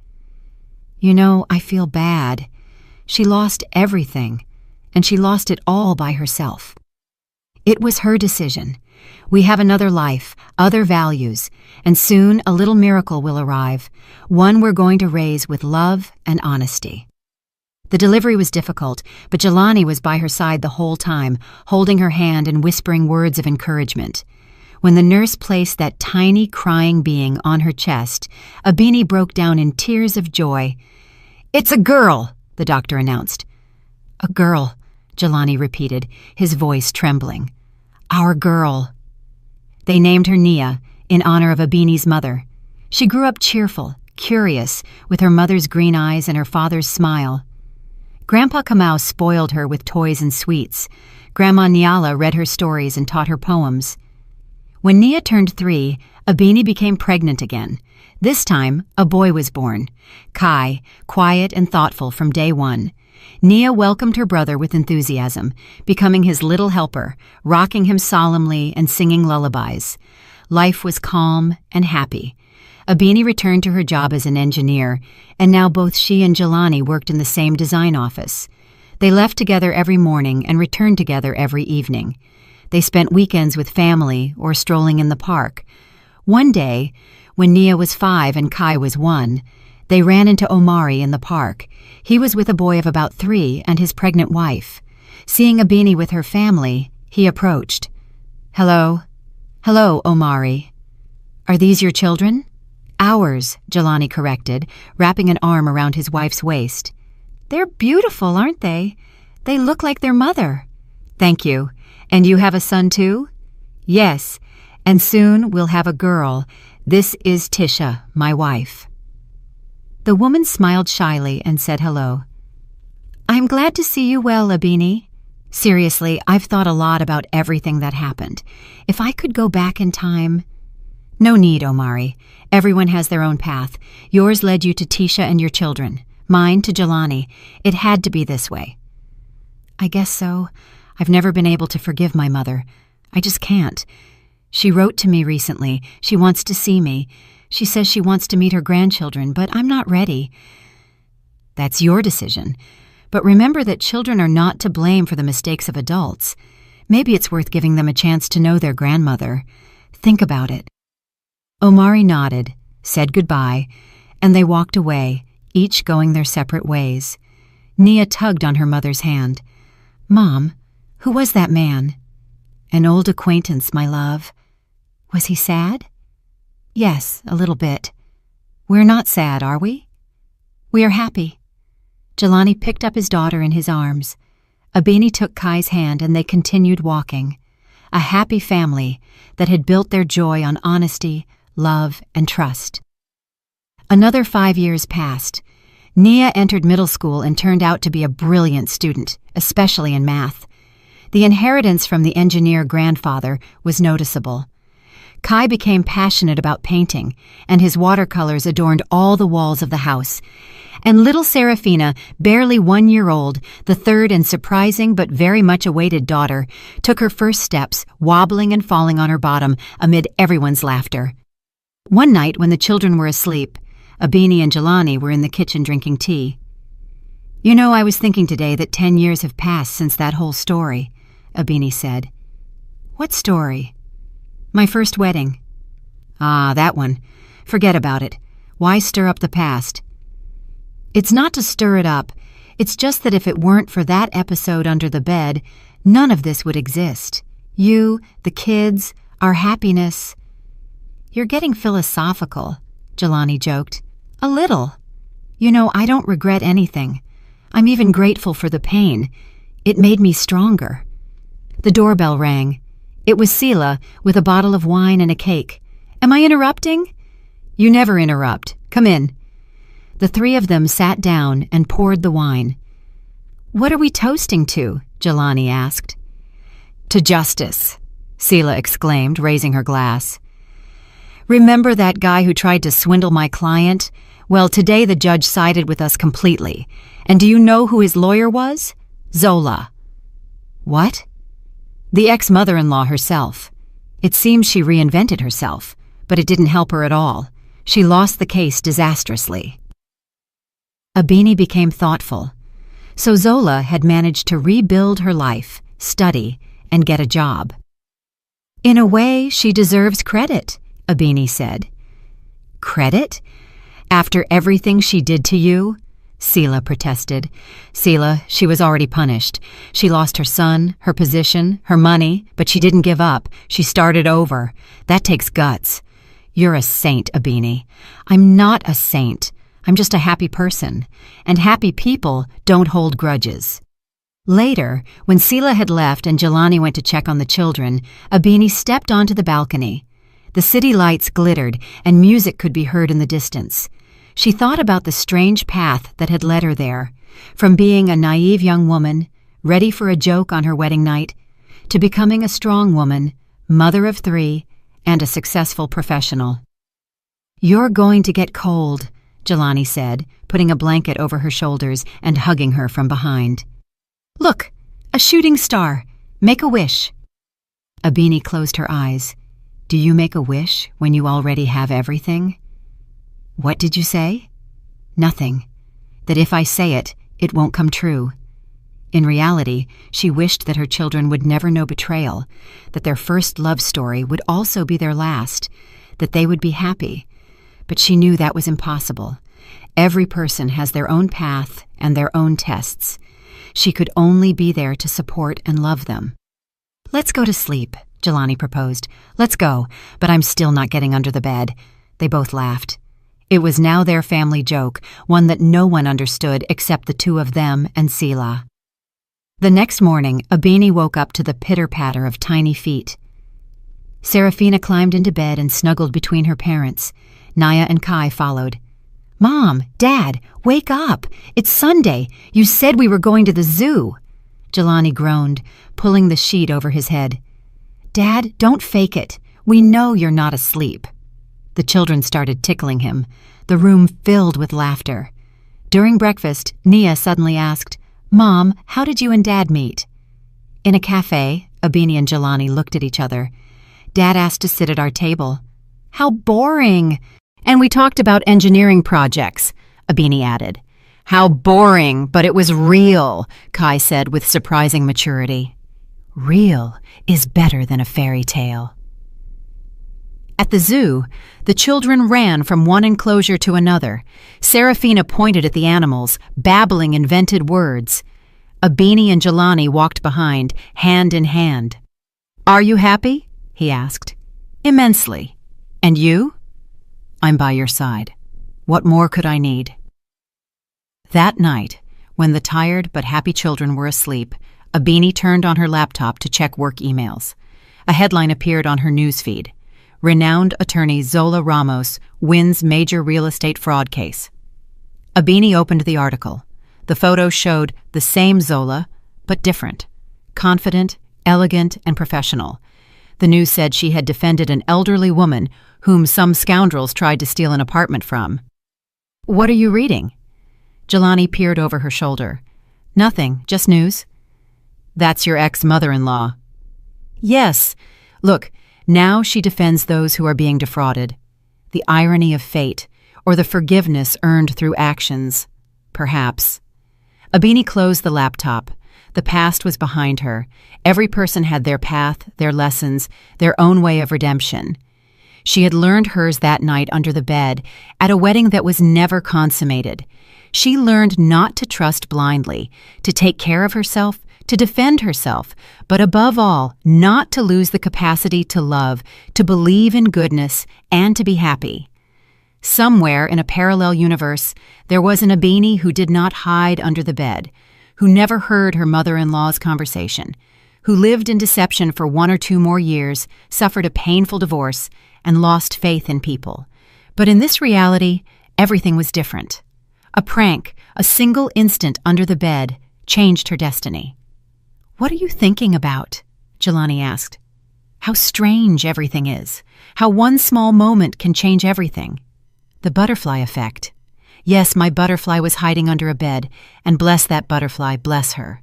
S1: You know, I feel bad. She lost everything, and she lost it all by herself. It was her decision. We have another life, other values, and soon a little miracle will arrive, one we're going to raise with love and honesty." The delivery was difficult, but Jelani was by her side the whole time, holding her hand and whispering words of encouragement. When the nurse placed that tiny, crying being on her chest, Abini broke down in tears of joy. "It's a girl," the doctor announced. "A girl," Jelani repeated, his voice trembling. "Our girl." They named her Nia, in honor of Abini's mother. She grew up cheerful, curious, with her mother's green eyes and her father's smile. Grandpa Kamau spoiled her with toys and sweets. Grandma Niala read her stories and taught her poems. When Nia turned 3, Abini became pregnant again. This time, a boy was born. Kai, quiet and thoughtful from day one. Nia welcomed her brother with enthusiasm, becoming his little helper, rocking him solemnly and singing lullabies. Life was calm and happy. Abini returned to her job as an engineer, and now both she and Jelani worked in the same design office. They left together every morning and returned together every evening. They spent weekends with family or strolling in the park. One day, when Nia was 5 and Kai was 1, they ran into Omari in the park. He was with a boy of about 3 and his pregnant wife. Seeing Abini with her family, he approached. "Hello." "Hello, Omari." "Are these your children?" "Ours," Jelani corrected, wrapping an arm around his wife's waist. "They're beautiful, aren't they? They look like their mother." "Thank you. And you have a son too?" "Yes, and soon we'll have a girl. This is Tisha, my wife." The woman smiled shyly and said hello. "I'm glad to see you well, Abini. Seriously, I've thought a lot about everything that happened. If I could go back in time—" "No need, Omari. Everyone has their own path. Yours led you to Tisha and your children. Mine to Jelani. It had to be this way." "I guess so. I've never been able to forgive my mother. I just can't. She wrote to me recently. She wants to see me. She says she wants to meet her grandchildren, but I'm not ready. That's your decision. But remember that children are not to blame for the mistakes of adults. Maybe it's worth giving them a chance to know their grandmother. Think about it. Omari nodded, said goodbye, and they walked away, each going their separate ways. Nia tugged on her mother's hand. Mom, who was that man? An old acquaintance, my love. Was he sad? Yes, a little bit. We're not sad, are we? We are happy. Jelani picked up his daughter in his arms. Abini took Kai's hand and they continued walking. A happy family that had built their joy on honesty, love, and trust. Another 5 years passed. Nia entered middle school and turned out to be a brilliant student, especially in math. The inheritance from the engineer grandfather was noticeable. Kai became passionate about painting, and his watercolors adorned all the walls of the house. And little Serafina, barely 1 year old, the third and surprising but very much awaited daughter, took her first steps, wobbling and falling on her bottom amid everyone's laughter. One night when the children were asleep, Abini and Jelani were in the kitchen drinking tea. You know, I was thinking today that 10 years have passed since that whole story, Abini said. What story? My first wedding. Ah, that one. Forget about it. Why stir up the past? It's not to stir it up. It's just that if it weren't for that episode under the bed, none of this would exist. You, the kids, our happiness. You're getting philosophical, Jelani joked. A little. You know, I don't regret anything. I'm even grateful for the pain. It made me stronger. The doorbell rang. It was Sila with a bottle of wine and a cake. Am I interrupting? You never interrupt. Come in. The three of them sat down and poured the wine. What are we toasting to? Jelani asked. To justice, Sila exclaimed, raising her glass. Remember that guy who tried to swindle my client? Well, today the judge sided with us completely. And do you know who his lawyer was? Zola. What? The ex-mother-in-law herself. It seems she reinvented herself, but it didn't help her at all. She lost the case disastrously. Abini became thoughtful. So Zola had managed to rebuild her life, study, and get a job. In a way, she deserves credit, Abini said. Credit? After everything she did to you? Sila protested. Sila, she was already punished. She lost her son, her position, her money, but she didn't give up. She started over. That takes guts. You're a saint, Abini. I'm not a saint. I'm just a happy person. And happy people don't hold grudges. Later, when Sila had left and Jelani went to check on the children, Abini stepped onto the balcony. The city lights glittered and music could be heard in the distance. She thought about the strange path that had led her there, from being a naive young woman, ready for a joke on her wedding night, to becoming a strong woman, mother of 3, and a successful professional. You're going to get cold, Jelani said, putting a blanket over her shoulders and hugging her from behind. Look, a shooting star. Make a wish. Abini closed her eyes. Do you make a wish when you already have everything? What did you say? Nothing. That if I say it, it won't come true. In reality, she wished that her children would never know betrayal, that their first love story would also be their last, that they would be happy. But she knew that was impossible. Every person has their own path and their own tests. She could only be there to support and love them. Let's go to sleep, Jelani proposed. Let's go, but I'm still not getting under the bed. They both laughed. It was now their family joke, one that no one understood except the two of them and Sila. The next morning, Abini woke up to the pitter-patter of tiny feet. Serafina climbed into bed and snuggled between her parents. Naya and Kai followed. Mom, Dad, wake up! It's Sunday. You said we were going to the zoo. Jelani groaned, pulling the sheet over his head. Dad, don't fake it. We know you're not asleep. The children started tickling him. The room filled with laughter. During breakfast, Nia suddenly asked, Mom, how did you and Dad meet? In a cafe, Abini and Jelani looked at each other. Dad asked to sit at our table. How boring! And we talked about engineering projects, Abini added. How boring, but it was real, Kai said with surprising maturity. Real is better than a fairy tale. At the zoo, the children ran from one enclosure to another. Serafina pointed at the animals, babbling invented words. Abini and Jelani walked behind, hand in hand. Are you happy? He asked. Immensely. And you? I'm by your side. What more could I need? That night, when the tired but happy children were asleep, Abini turned on her laptop to check work emails. A headline appeared on her newsfeed. Renowned attorney Zola Ramos wins major real estate fraud case. Abini opened the article. The photo showed the same Zola, but different. Confident, elegant, and professional. The news said she had defended an elderly woman whom some scoundrels tried to steal an apartment from. What are you reading? Jelani peered over her shoulder. Nothing, just news. That's your ex-mother-in-law. Yes. Look, now she defends those who are being defrauded. The irony of fate, or the forgiveness earned through actions. Perhaps. Abini closed the laptop. The past was behind her. Every person had their path, their lessons, their own way of redemption. She had learned hers that night under the bed, at a wedding that was never consummated. She learned not to trust blindly, to take care of herself, to defend herself, but above all, not to lose the capacity to love, to believe in goodness, and to be happy. Somewhere in a parallel universe, there was an Abini who did not hide under the bed, who never heard her mother-in-law's conversation, who lived in deception for 1 or 2 more years, suffered a painful divorce, and lost faith in people. But in this reality, everything was different. A prank, a single instant under the bed, changed her destiny. What are you thinking about? Jelani asked. How strange everything is. How one small moment can change everything. The butterfly effect. Yes, my butterfly was hiding under a bed, and bless that butterfly, bless her.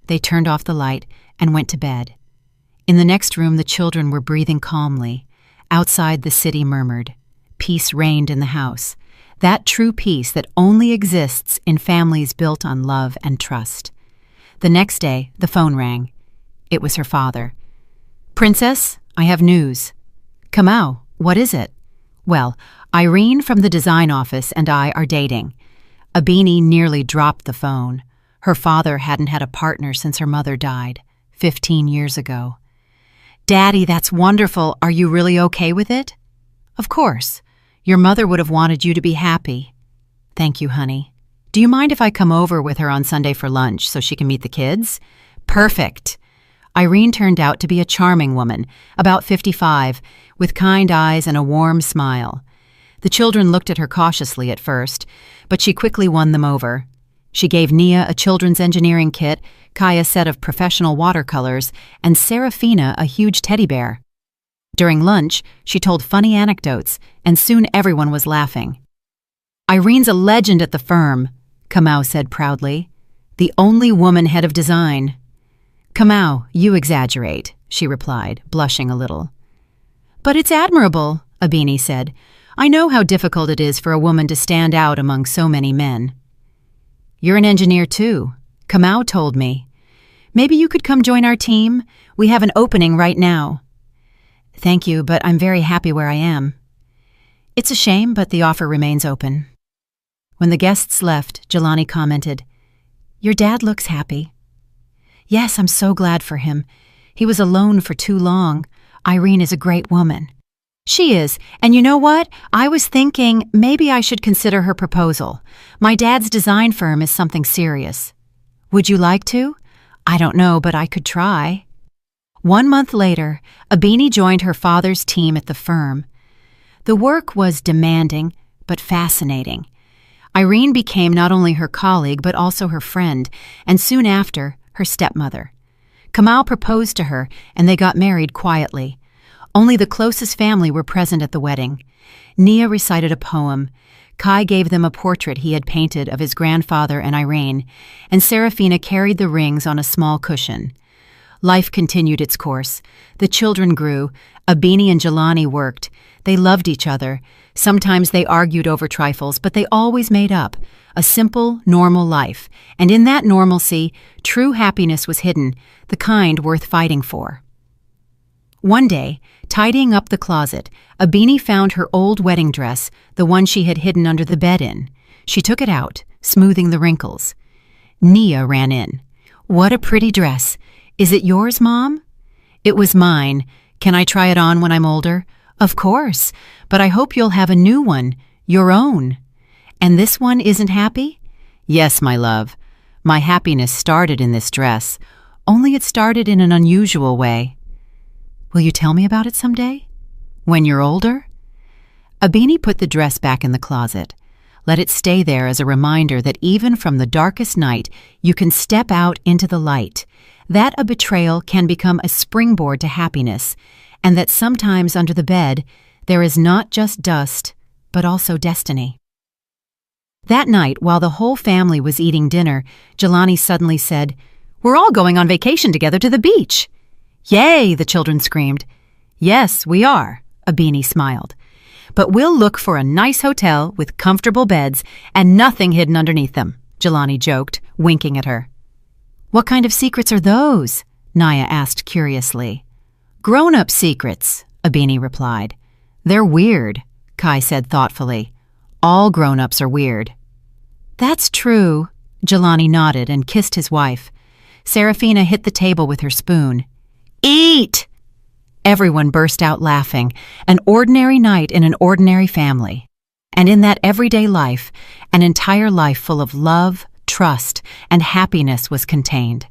S1: They turned off the light and went to bed. In the next room, the children were breathing calmly. Outside, the city murmured. Peace reigned in the house. That true peace that only exists in families built on love and trust. The next day, the phone rang. It was her father. Princess, I have news. Kamau, what is it? Well, Irene from the design office and I are dating. Abini nearly dropped the phone. Her father hadn't had a partner since her mother died, 15 years ago. Daddy, that's wonderful. Are you really okay with it? Of course. Your mother would have wanted you to be happy. Thank you, honey. Do you mind if I come over with her on Sunday for lunch so she can meet the kids? Perfect. Irene turned out to be a charming woman, about 55, with kind eyes and a warm smile. The children looked at her cautiously at first, but she quickly won them over. She gave Nia a children's engineering kit, Kai a set of professional watercolors, and Serafina a huge teddy bear. During lunch, she told funny anecdotes, and soon everyone was laughing. Irene's a legend at the firm, Kamau said proudly. The only woman head of design. Kamau, you exaggerate, she replied, blushing a little. But it's admirable, Abini said. I know how difficult it is for a woman to stand out among so many men. You're an engineer too, Kamau told me. Maybe you could come join our team? We have an opening right now. Thank you, but I'm very happy where I am. It's a shame, but the offer remains open. When the guests left, Jelani commented, Your dad looks happy. Yes, I'm so glad for him. He was alone for too long. Irene is a great woman. She is, and you know what? I was thinking maybe I should consider her proposal. My dad's design firm is something serious. Would you like to? I don't know, but I could try. 1 month later, Abini joined her father's team at the firm. The work was demanding, but fascinating. Irene became not only her colleague, but also her friend, and soon after, her stepmother. Kamau proposed to her, and they got married quietly. Only the closest family were present at the wedding. Nia recited a poem. Kai gave them a portrait he had painted of his grandfather and Irene, and Serafina carried the rings on a small cushion. Life continued its course. The children grew. Abini and Jelani worked. They loved each other. Sometimes they argued over trifles, but they always made up. A simple, normal life. And in that normalcy, true happiness was hidden, the kind worth fighting for. One day, tidying up the closet, Abini found her old wedding dress, the one she had hidden under the bed in. She took it out, smoothing the wrinkles. Nia ran in. "What a pretty dress. Is it yours, Mom?" "It was mine. Can I try it on when I'm older?" "Of course, but I hope you'll have a new one, your own." "And this one isn't happy?" "Yes, my love. My happiness started in this dress, only it started in an unusual way." "Will you tell me about it someday? When you're older?" Abini put the dress back in the closet. Let it stay there as a reminder that even from the darkest night, you can step out into the light, that a betrayal can become a springboard to happiness, and that sometimes under the bed, there is not just dust, but also destiny. That night, while the whole family was eating dinner, Jelani suddenly said, "We're all going on vacation together to the beach." "Yay!" the children screamed. "Yes, we are," Abini smiled. "But we'll look for a nice hotel with comfortable beds and nothing hidden underneath them," Jelani joked, winking at her. "What kind of secrets are those?" Naya asked curiously. "Grown-up secrets," Abini replied. "They're weird," Kai said thoughtfully. "All grown-ups are weird." "That's true," Jelani nodded and kissed his wife. Serafina hit the table with her spoon. "Eat!" Everyone burst out laughing, an ordinary night in an ordinary family. And in that everyday life, an entire life full of love, trust, and happiness was contained.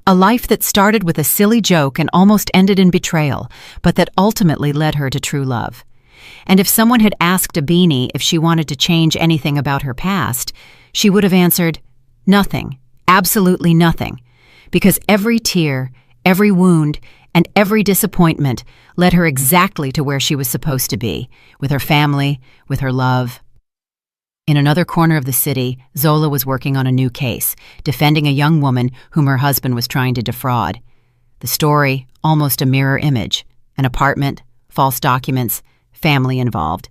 S1: A life that started with a silly joke and almost ended in betrayal, but that ultimately led her to true love. And if someone had asked Abini if she wanted to change anything about her past, she would have answered, "Nothing, absolutely nothing," because every tear, every wound, and every disappointment led her exactly to where she was supposed to be, with her family, with her love. In another corner of the city, Zola was working on a new case, defending a young woman whom her husband was trying to defraud. The story, almost a mirror image. An apartment, false documents, family involved.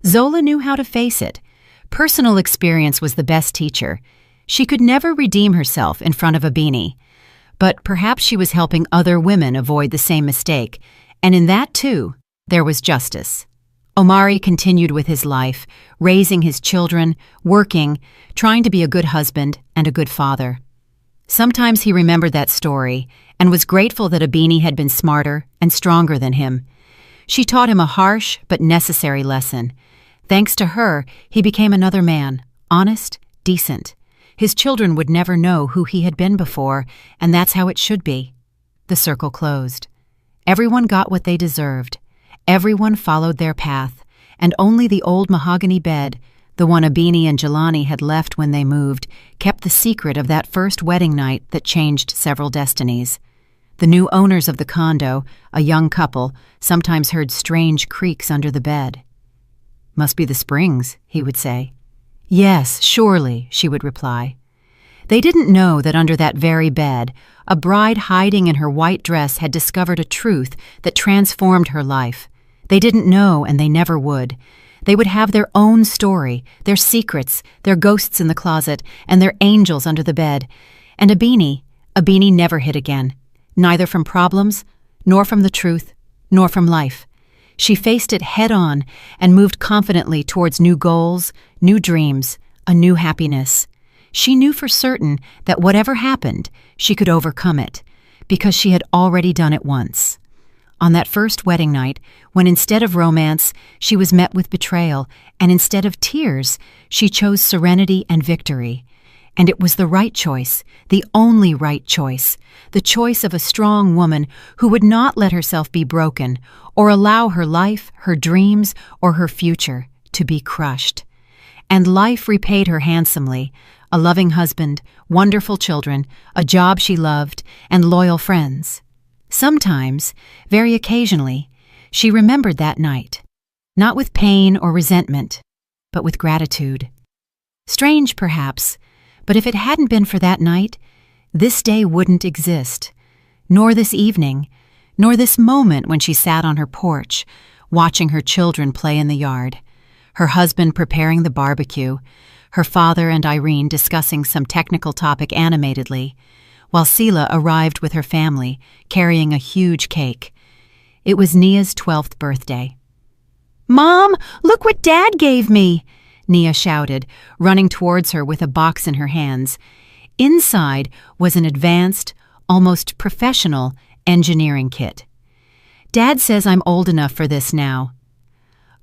S1: Zola knew how to face it. Personal experience was the best teacher. She could never redeem herself in front of Abini. But perhaps she was helping other women avoid the same mistake, and in that, too, there was justice. Omari continued with his life, raising his children, working, trying to be a good husband and a good father. Sometimes he remembered that story and was grateful that Abini had been smarter and stronger than him. She taught him a harsh but necessary lesson. Thanks to her, he became another man, honest, decent. His children would never know who he had been before, and that's how it should be. The circle closed. Everyone got what they deserved. Everyone followed their path, and only the old mahogany bed, the one Abini and Jelani had left when they moved, kept the secret of that first wedding night that changed several destinies. The new owners of the condo, a young couple, sometimes heard strange creaks under the bed. "Must be the springs," he would say. "Yes, surely," she would reply. They didn't know that under that very bed, a bride hiding in her white dress had discovered a truth that transformed her life. They didn't know, and they never would. They would have their own story, their secrets, their ghosts in the closet, and their angels under the bed. And Abini never hid again, neither from problems, nor from the truth, nor from life. She faced it head-on and moved confidently towards new goals, new dreams, a new happiness. She knew for certain that whatever happened, she could overcome it, because she had already done it once. On that first wedding night, when instead of romance, she was met with betrayal, and instead of tears, she chose serenity and victory. And it was the right choice, the only right choice, the choice of a strong woman who would not let herself be broken or allow her life, her dreams, or her future to be crushed. And life repaid her handsomely, a loving husband, wonderful children, a job she loved, and loyal friends. Sometimes, very occasionally, she remembered that night, not with pain or resentment, but with gratitude. Strange, perhaps, but if it hadn't been for that night, this day wouldn't exist. nor this evening, nor this moment when she sat on her porch, watching her children play in the yard, her husband preparing the barbecue, her father and Irene discussing some technical topic animatedly, while Sela arrived with her family, carrying a huge cake. It was Nia's 12th birthday. "Mom, look what Dad gave me!" Nia shouted, running towards her with a box in her hands. Inside was an advanced, almost professional engineering kit. "Dad says I'm old enough for this now."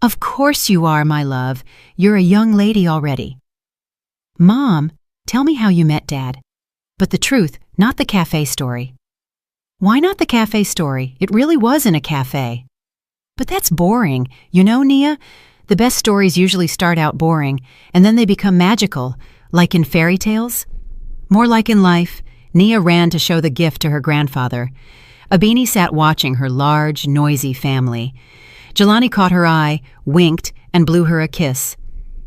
S1: "Of course you are, my love. You're a young lady already." "Mom, tell me how you met Dad. But the truth, not the cafe story." "Why not the cafe story? It really was in a cafe." "But that's boring. You know, Nia, the best stories usually start out boring, and then they become magical, like in fairy tales." More like in life, Nia ran to show the gift to her grandfather. Abini sat watching her large, noisy family. Jelani caught her eye, winked, and blew her a kiss.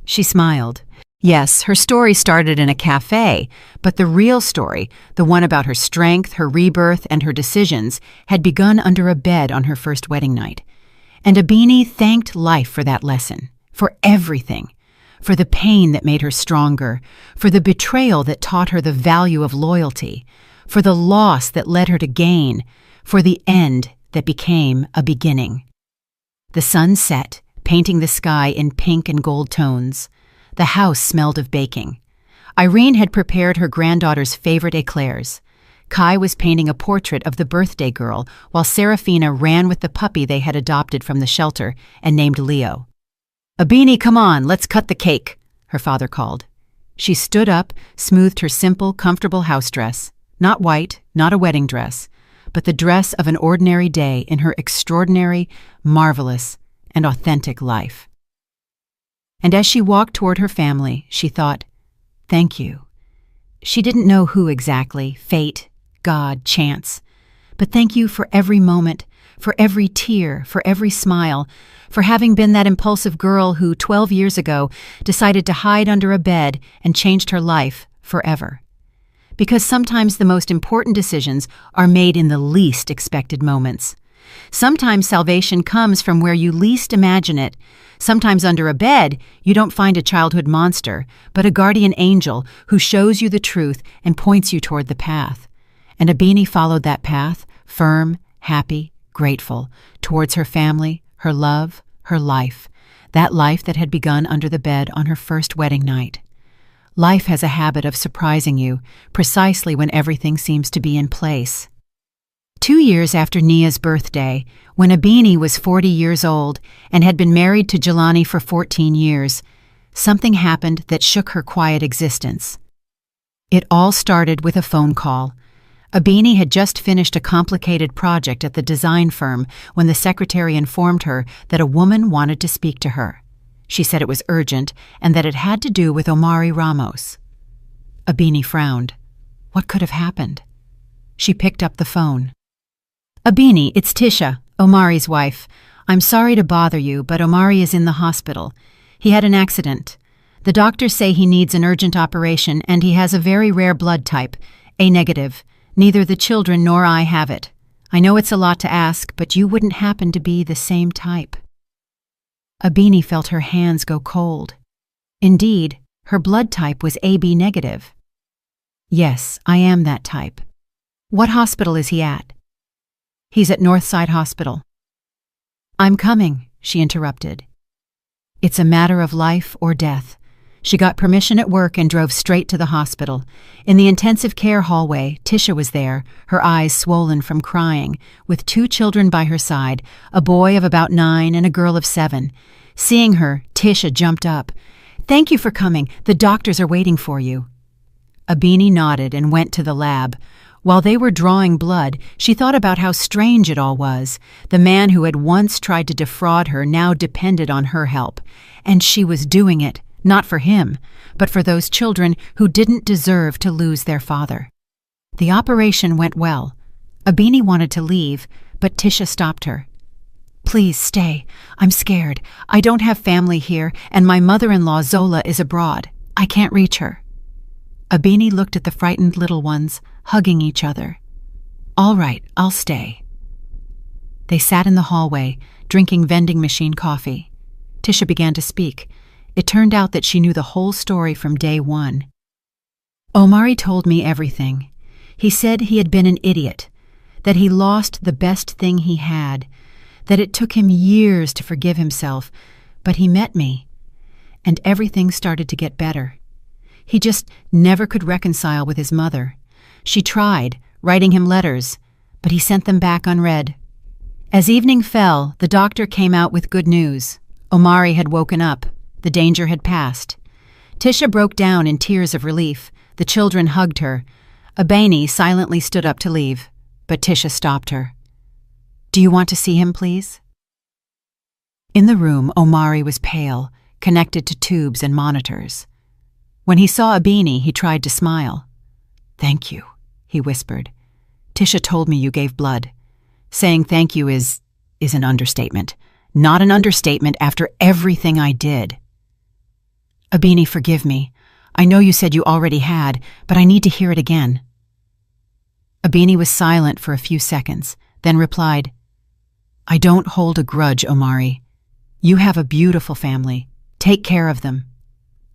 S1: She smiled. Yes, her story started in a cafe, but the real story, the one about her strength, her rebirth, and her decisions, had begun under a bed on her first wedding night. And Abini thanked life for that lesson, for everything, for the pain that made her stronger, for the betrayal that taught her the value of loyalty, for the loss that led her to gain, for the end that became a beginning. The sun set, painting the sky in pink and gold tones. The house smelled of baking. Irene had prepared her granddaughter's favorite eclairs. Kai was painting a portrait of the birthday girl, while Serafina ran with the puppy they had adopted from the shelter and named Leo. "Abini, come on, let's cut the cake," her father called. She stood up, smoothed her simple, comfortable house dress. Not white, not a wedding dress, but the dress of an ordinary day in her extraordinary, marvelous, and authentic life. And as she walked toward her family, she thought, "Thank you." She didn't know who exactly, fate, God, chance. But thank you for every moment, for every tear, for every smile, for having been that impulsive girl who, 12 years ago, decided to hide under a bed and changed her life forever. Because sometimes the most important decisions are made in the least expected moments. Sometimes salvation comes from where you least imagine it. Sometimes under a bed, you don't find a childhood monster, but a guardian angel who shows you the truth and points you toward the path. And Abini followed that path, firm, happy, grateful, towards her family, her love, her life, that life that had begun under the bed on her first wedding night. Life has a habit of surprising you, precisely when everything seems to be in place. 2 years after Nia's birthday, when Abini was 40 years old and had been married to Jelani for 14 years, something happened that shook her quiet existence. It all started with a phone call. Abini had just finished a complicated project at the design firm when the secretary informed her that a woman wanted to speak to her. She said it was urgent and that it had to do with Omari Ramos. Abini frowned. What could have happened? She picked up the phone. "Abini, it's Tisha, Omari's wife. I'm sorry to bother you, but Omari is in the hospital. He had an accident. The doctors say he needs an urgent operation and he has a very rare blood type, A negative. Neither the children nor I have it. I know it's a lot to ask, but you wouldn't happen to be the same type." Abini felt her hands go cold. Indeed, her blood type was AB negative. "Yes, I am that type." "What hospital is he at?" "He's at Northside Hospital." "I'm coming," she interrupted. It's a matter of life or death. She got permission at work and drove straight to the hospital. In the intensive care hallway, Tisha was there, her eyes swollen from crying, with 2 children by her side, a boy of about 9 and a girl of 7. Seeing her, Tisha jumped up. "Thank you for coming. The doctors are waiting for you." Abini nodded and went to the lab. While they were drawing blood, she thought about how strange it all was. The man who had once tried to defraud her now depended on her help. And she was doing it, not for him, but for those children who didn't deserve to lose their father. The operation went well. Abini wanted to leave, but Tisha stopped her. "Please stay. I'm scared. I don't have family here, and my mother-in-law Zola is abroad. I can't reach her." Abini looked at the frightened little ones, hugging each other. All right, I'll stay. They sat in the hallway, drinking vending machine coffee. Tisha began to speak. It turned out that she knew the whole story from day one. Omari told me everything. He said he had been an idiot, that he lost the best thing he had, that it took him years to forgive himself, but he met me, and everything started to get better. He just never could reconcile with his mother. She tried, writing him letters, but he sent them back unread. As evening fell, the doctor came out with good news. Omari had woken up. The danger had passed. Tisha broke down in tears of relief. The children hugged her. Abeni silently stood up to leave, but Tisha stopped her. Do you want to see him, please? In the room, Omari was pale, connected to tubes and monitors. When he saw Abeni, he tried to smile. Thank you, he whispered. Tisha told me you gave blood. Saying thank you is an understatement. Not an understatement after everything I did. Abeni, forgive me. I know you said you already had, but I need to hear it again. Abeni was silent for a few seconds, then replied, I don't hold a grudge, Omari. You have a beautiful family. Take care of them.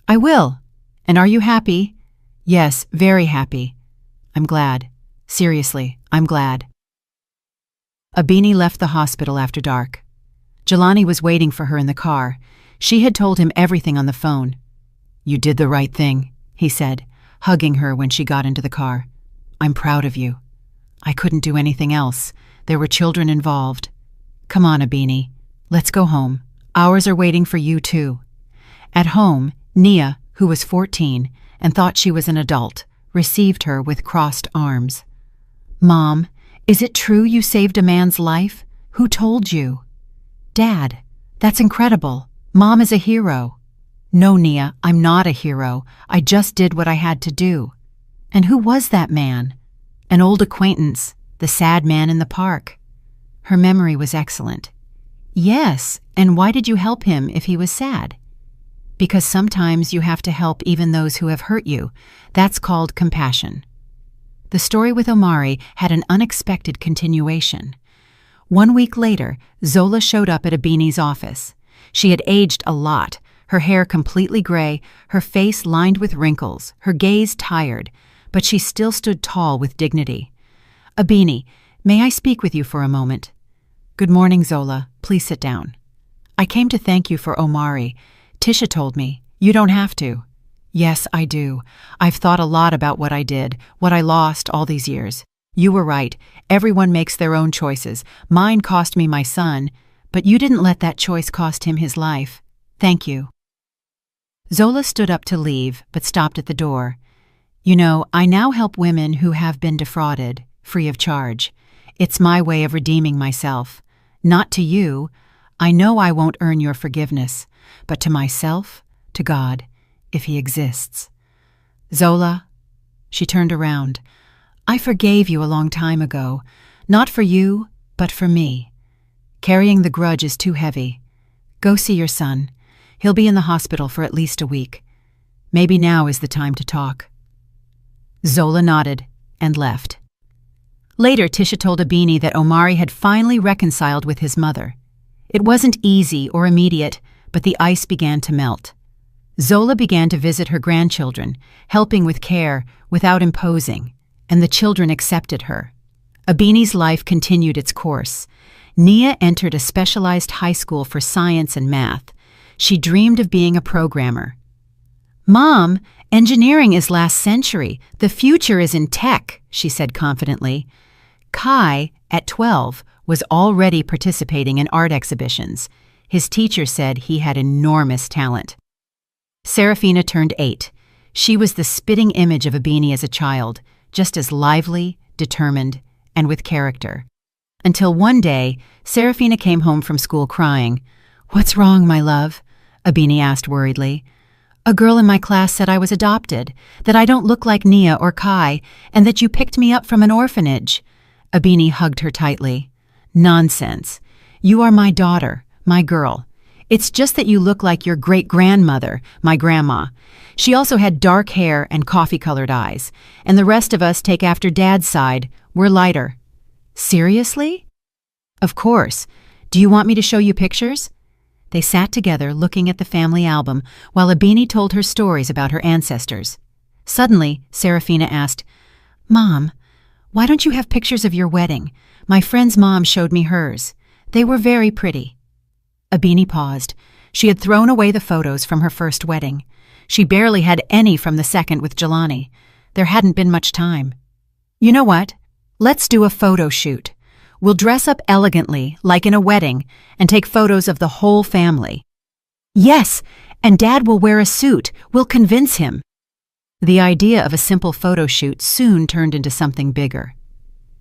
S1: I will. And are you happy? Yes, very happy. I'm glad. Seriously, I'm glad. Abeni left the hospital after dark. Jelani was waiting for her in the car. She had told him everything on the phone. You did the right thing, he said, hugging her when she got into the car. I'm proud of you. I couldn't do anything else. There were children involved. Come on, Abeni. Let's go home. Ours are waiting for you, too. At home, Nia, who was 14 and thought she was an adult, received her with crossed arms. Mom, is it true you saved a man's life? Who told you? Dad, that's incredible. Mom is a hero. No, Nia, I'm not a hero. I just did what I had to do. And who was that man? An old acquaintance, the sad man in the park. Her memory was excellent. Yes, and why did you help him if he was sad? Because sometimes you have to help even those who have hurt you. That's called compassion. The story with Omari had an unexpected continuation. 1 week later, Zola showed up at Abeni's office. She had aged a lot, her hair completely gray, her face lined with wrinkles, her gaze tired, but she still stood tall with dignity. Abeni, may I speak with you for a moment? Good morning, Zola. Please sit down. I came to thank you for Omari. Tisha told me. You don't have to. Yes, I do. I've thought a lot about what I did, what I lost all these years. You were right. Everyone makes their own choices. Mine cost me my son, but you didn't let that choice cost him his life. Thank you. Zola stood up to leave, but stopped at the door. You know, I now help women who have been defrauded, free of charge. It's my way of redeeming myself. Not to you. I know I won't earn your forgiveness, but to myself, to God, if he exists. Zola, she turned around. I forgave you a long time ago, not for you, but for me. Carrying the grudge is too heavy. Go see your son. He'll be in the hospital for at least a week. Maybe now is the time to talk. Zola nodded and left. Later, Tisha told Abeni that Omari had finally reconciled with his mother. It wasn't easy or immediate, but the ice began to melt. Zola began to visit her grandchildren, helping with care without imposing, and the children accepted her. Abeni's life continued its course. Nia entered a specialized high school for science and math. She dreamed of being a programmer. Mom, engineering is last century. The future is in tech, she said confidently. Kai, at 12, was already participating in art exhibitions. His teacher said he had enormous talent. Serafina turned 8. She was the spitting image of Abeni as a child, just as lively, determined, and with character. Until one day, Serafina came home from school crying. What's wrong, my love? Abeni asked worriedly. A girl in my class said I was adopted, that I don't look like Nia or Kai, and that you picked me up from an orphanage. Abeni hugged her tightly. Nonsense. You are my daughter, my girl. It's just that you look like your great-grandmother, my grandma. She also had dark hair and coffee-colored eyes, and the rest of us take after Dad's side. We're lighter. Seriously? Of course. Do you want me to show you pictures? They sat together looking at the family album while Abini told her stories about her ancestors. Suddenly, Serafina asked, "Mom, why don't you have pictures of your wedding? My friend's mom showed me hers. They were very pretty." Abini paused. She had thrown away the photos from her first wedding. She barely had any from the second with Jelani. There hadn't been much time. "You know what? Let's do a photo shoot. We'll dress up elegantly, like in a wedding, and take photos of the whole family." "Yes, and Dad will wear a suit. We'll convince him." The idea of a simple photo shoot soon turned into something bigger.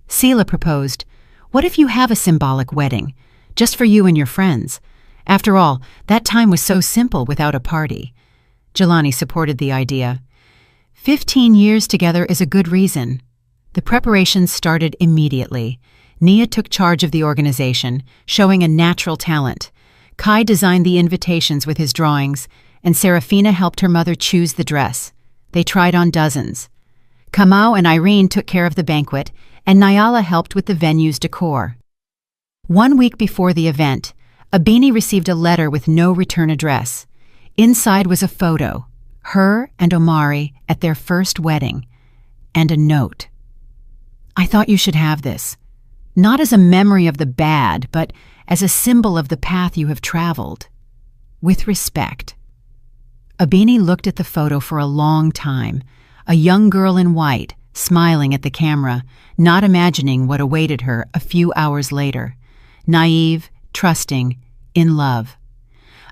S1: Sila proposed, "What if you have a symbolic wedding, just for you and your friends? After all, that time was so simple without a party." Jelani supported the idea. 15 years together is a good reason. The preparations started immediately. Nia took charge of the organization, showing a natural talent. Kai designed the invitations with his drawings, and Serafina helped her mother choose the dress. They tried on dozens. Kamau and Irene took care of the banquet, and Nyala helped with the venue's decor. 1 week before the event, Abini received a letter with no return address. Inside was a photo, her and Omari at their first wedding, and a note. "I thought you should have this. Not as a memory of the bad, but as a symbol of the path you have traveled. With respect." Abini looked at the photo for a long time, a young girl in white, smiling at the camera, not imagining what awaited her a few hours later. Naive, trusting, in love.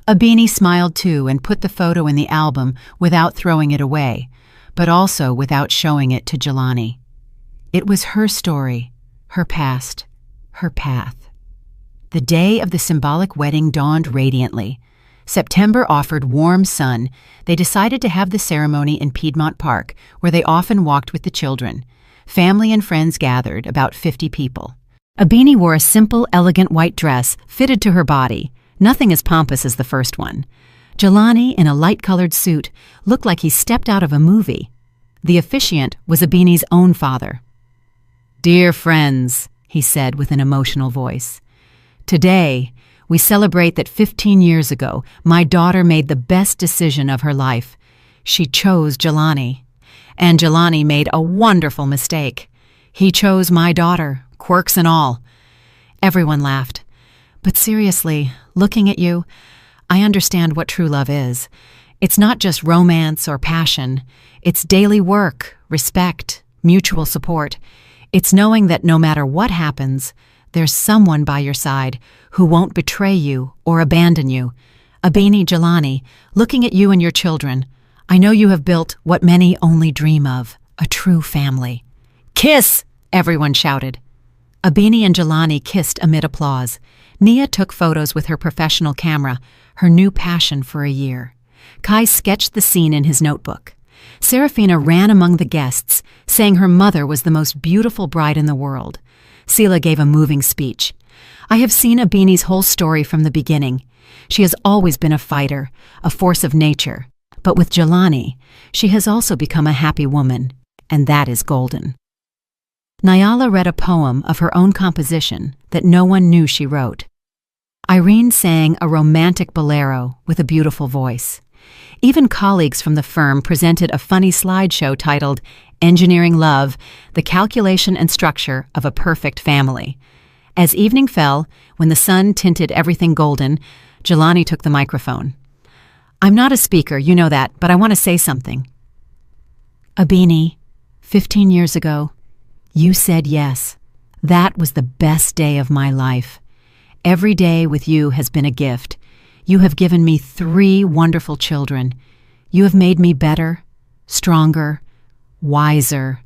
S1: Abini smiled too and put the photo in the album without throwing it away, but also without showing it to Jelani. It was her story, her past, her path. The day of the symbolic wedding dawned radiantly. September offered warm sun. They decided to have the ceremony in Piedmont Park, where they often walked with the children. Family and friends gathered, about 50 people. Abini wore a simple, elegant white dress fitted to her body, nothing as pompous as the first one. Jelani, in a light-colored suit, looked like he stepped out of a movie. The officiant was Abini's own father. "Dear friends," he said with an emotional voice, "today we celebrate that 15 years ago my daughter made the best decision of her life. She chose Jelani. And Jelani made a wonderful mistake. He chose my daughter, quirks and all." Everyone laughed. "But seriously, looking at you, I understand what true love is. It's not just romance or passion. It's daily work, respect, mutual support. It's knowing that no matter what happens, there's someone by your side who won't betray you or abandon you. Abini, Jelani, looking at you and your children, I know you have built what many only dream of, a true family." "Kiss!" everyone shouted. Abini and Jelani kissed amid applause. Nia took photos with her professional camera, her new passion for a year. Kai sketched the scene in his notebook. Serafina ran among the guests, saying her mother was the most beautiful bride in the world. Sila gave a moving speech. "I have seen Abini's whole story from the beginning. She has always been a fighter, a force of nature. But with Jelani, she has also become a happy woman, and that is golden." Nyala read a poem of her own composition that no one knew she wrote. Irene sang a romantic bolero with a beautiful voice. Even colleagues from the firm presented a funny slideshow titled "Engineering Love, the Calculation and Structure of a Perfect Family." As evening fell, when the sun tinted everything golden, Jelani took the microphone. "I'm not a speaker, you know that, but I want to say something. Abini, 15 years ago, you said yes. That was the best day of my life. Every day with you has been a gift. You have given me 3 wonderful children. You have made me better, stronger, wiser.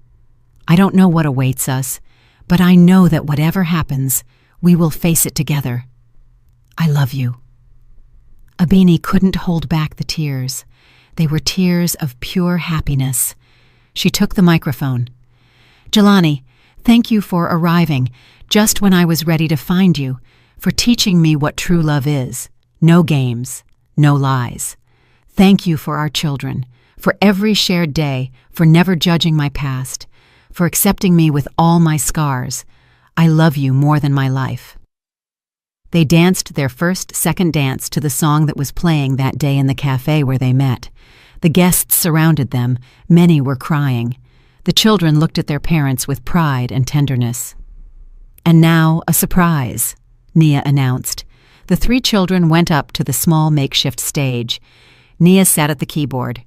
S1: I don't know what awaits us, but I know that whatever happens, we will face it together. I love you." Abini couldn't hold back the tears. They were tears of pure happiness. She took the microphone. "Jelani, thank you for arriving just when I was ready to find you, for teaching me what true love is. No games, no lies. Thank you for our children, for every shared day, for never judging my past, for accepting me with all my scars. I love you more than my life." They danced their second dance to the song that was playing that day in the cafe where they met. The guests surrounded them. Many were crying. The children looked at their parents with pride and tenderness. "And now, a surprise," Nia announced. The 3 children went up to the small makeshift stage. Nia sat at the keyboard.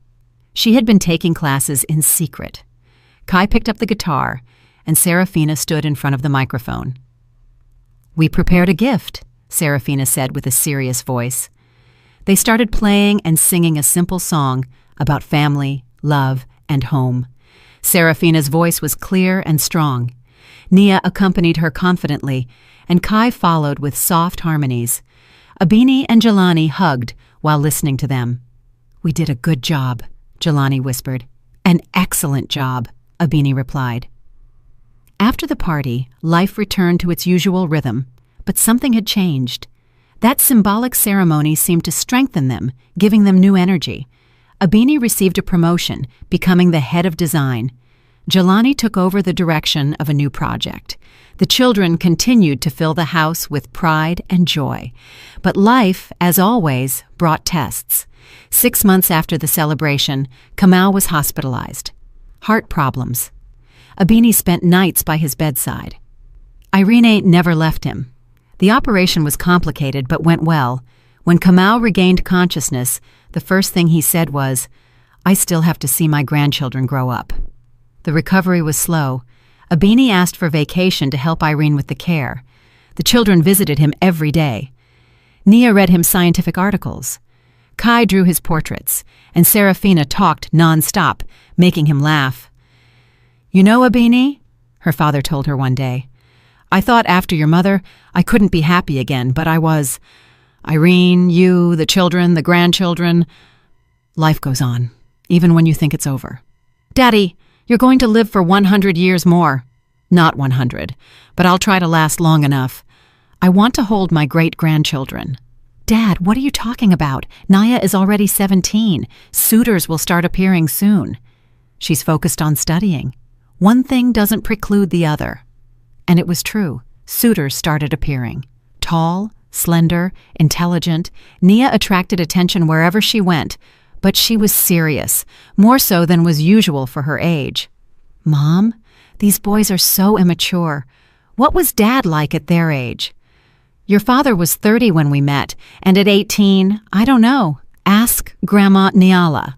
S1: She had been taking classes in secret. Kai picked up the guitar, and Serafina stood in front of the microphone. "We prepared a gift," Serafina said with a serious voice. They started playing and singing a simple song about family, love, and home. Serafina's voice was clear and strong. Nia accompanied her confidently, and Kai followed with soft harmonies. Abini and Jelani hugged while listening to them. "We did a good job," Jelani whispered. "An excellent job," Abini replied. After the party, life returned to its usual rhythm, but something had changed. That symbolic ceremony seemed to strengthen them, giving them new energy. Abini received a promotion, becoming the head of design. Jelani took over the direction of a new project. The children continued to fill the house with pride and joy. But life, as always, brought tests. 6 months after the celebration, Kamal was hospitalized. Heart problems. Abini spent nights by his bedside. Irene never left him. The operation was complicated but went well. When Kamal regained consciousness, the first thing he said was, "I still have to see my grandchildren grow up." The recovery was slow. Abini asked for vacation to help Irene with the care. The children visited him every day. Nia read him scientific articles. Kai drew his portraits, and Serafina talked non-stop, making him laugh. "You know, Abini," her father told her one day, "I thought after your mother I couldn't be happy again, but I was. Irene, you, the children, the grandchildren. Life goes on, even when you think it's over. Daddy, you're going to live for 100 years more. Not 100, but I'll try to last long enough. I want to hold my great-grandchildren." "Dad, what are you talking about? Naya is already 17. Suitors will start appearing soon." She's focused on studying. One thing doesn't preclude the other. And it was true. Suitors started appearing. Tall, slender, intelligent, Nia attracted attention wherever she went, but she was serious, more so than was usual for her age. "Mom, these boys are so immature. What was Dad like at their age?" "Your father was 30 when we met, and at 18, I don't know. Ask Grandma Niala."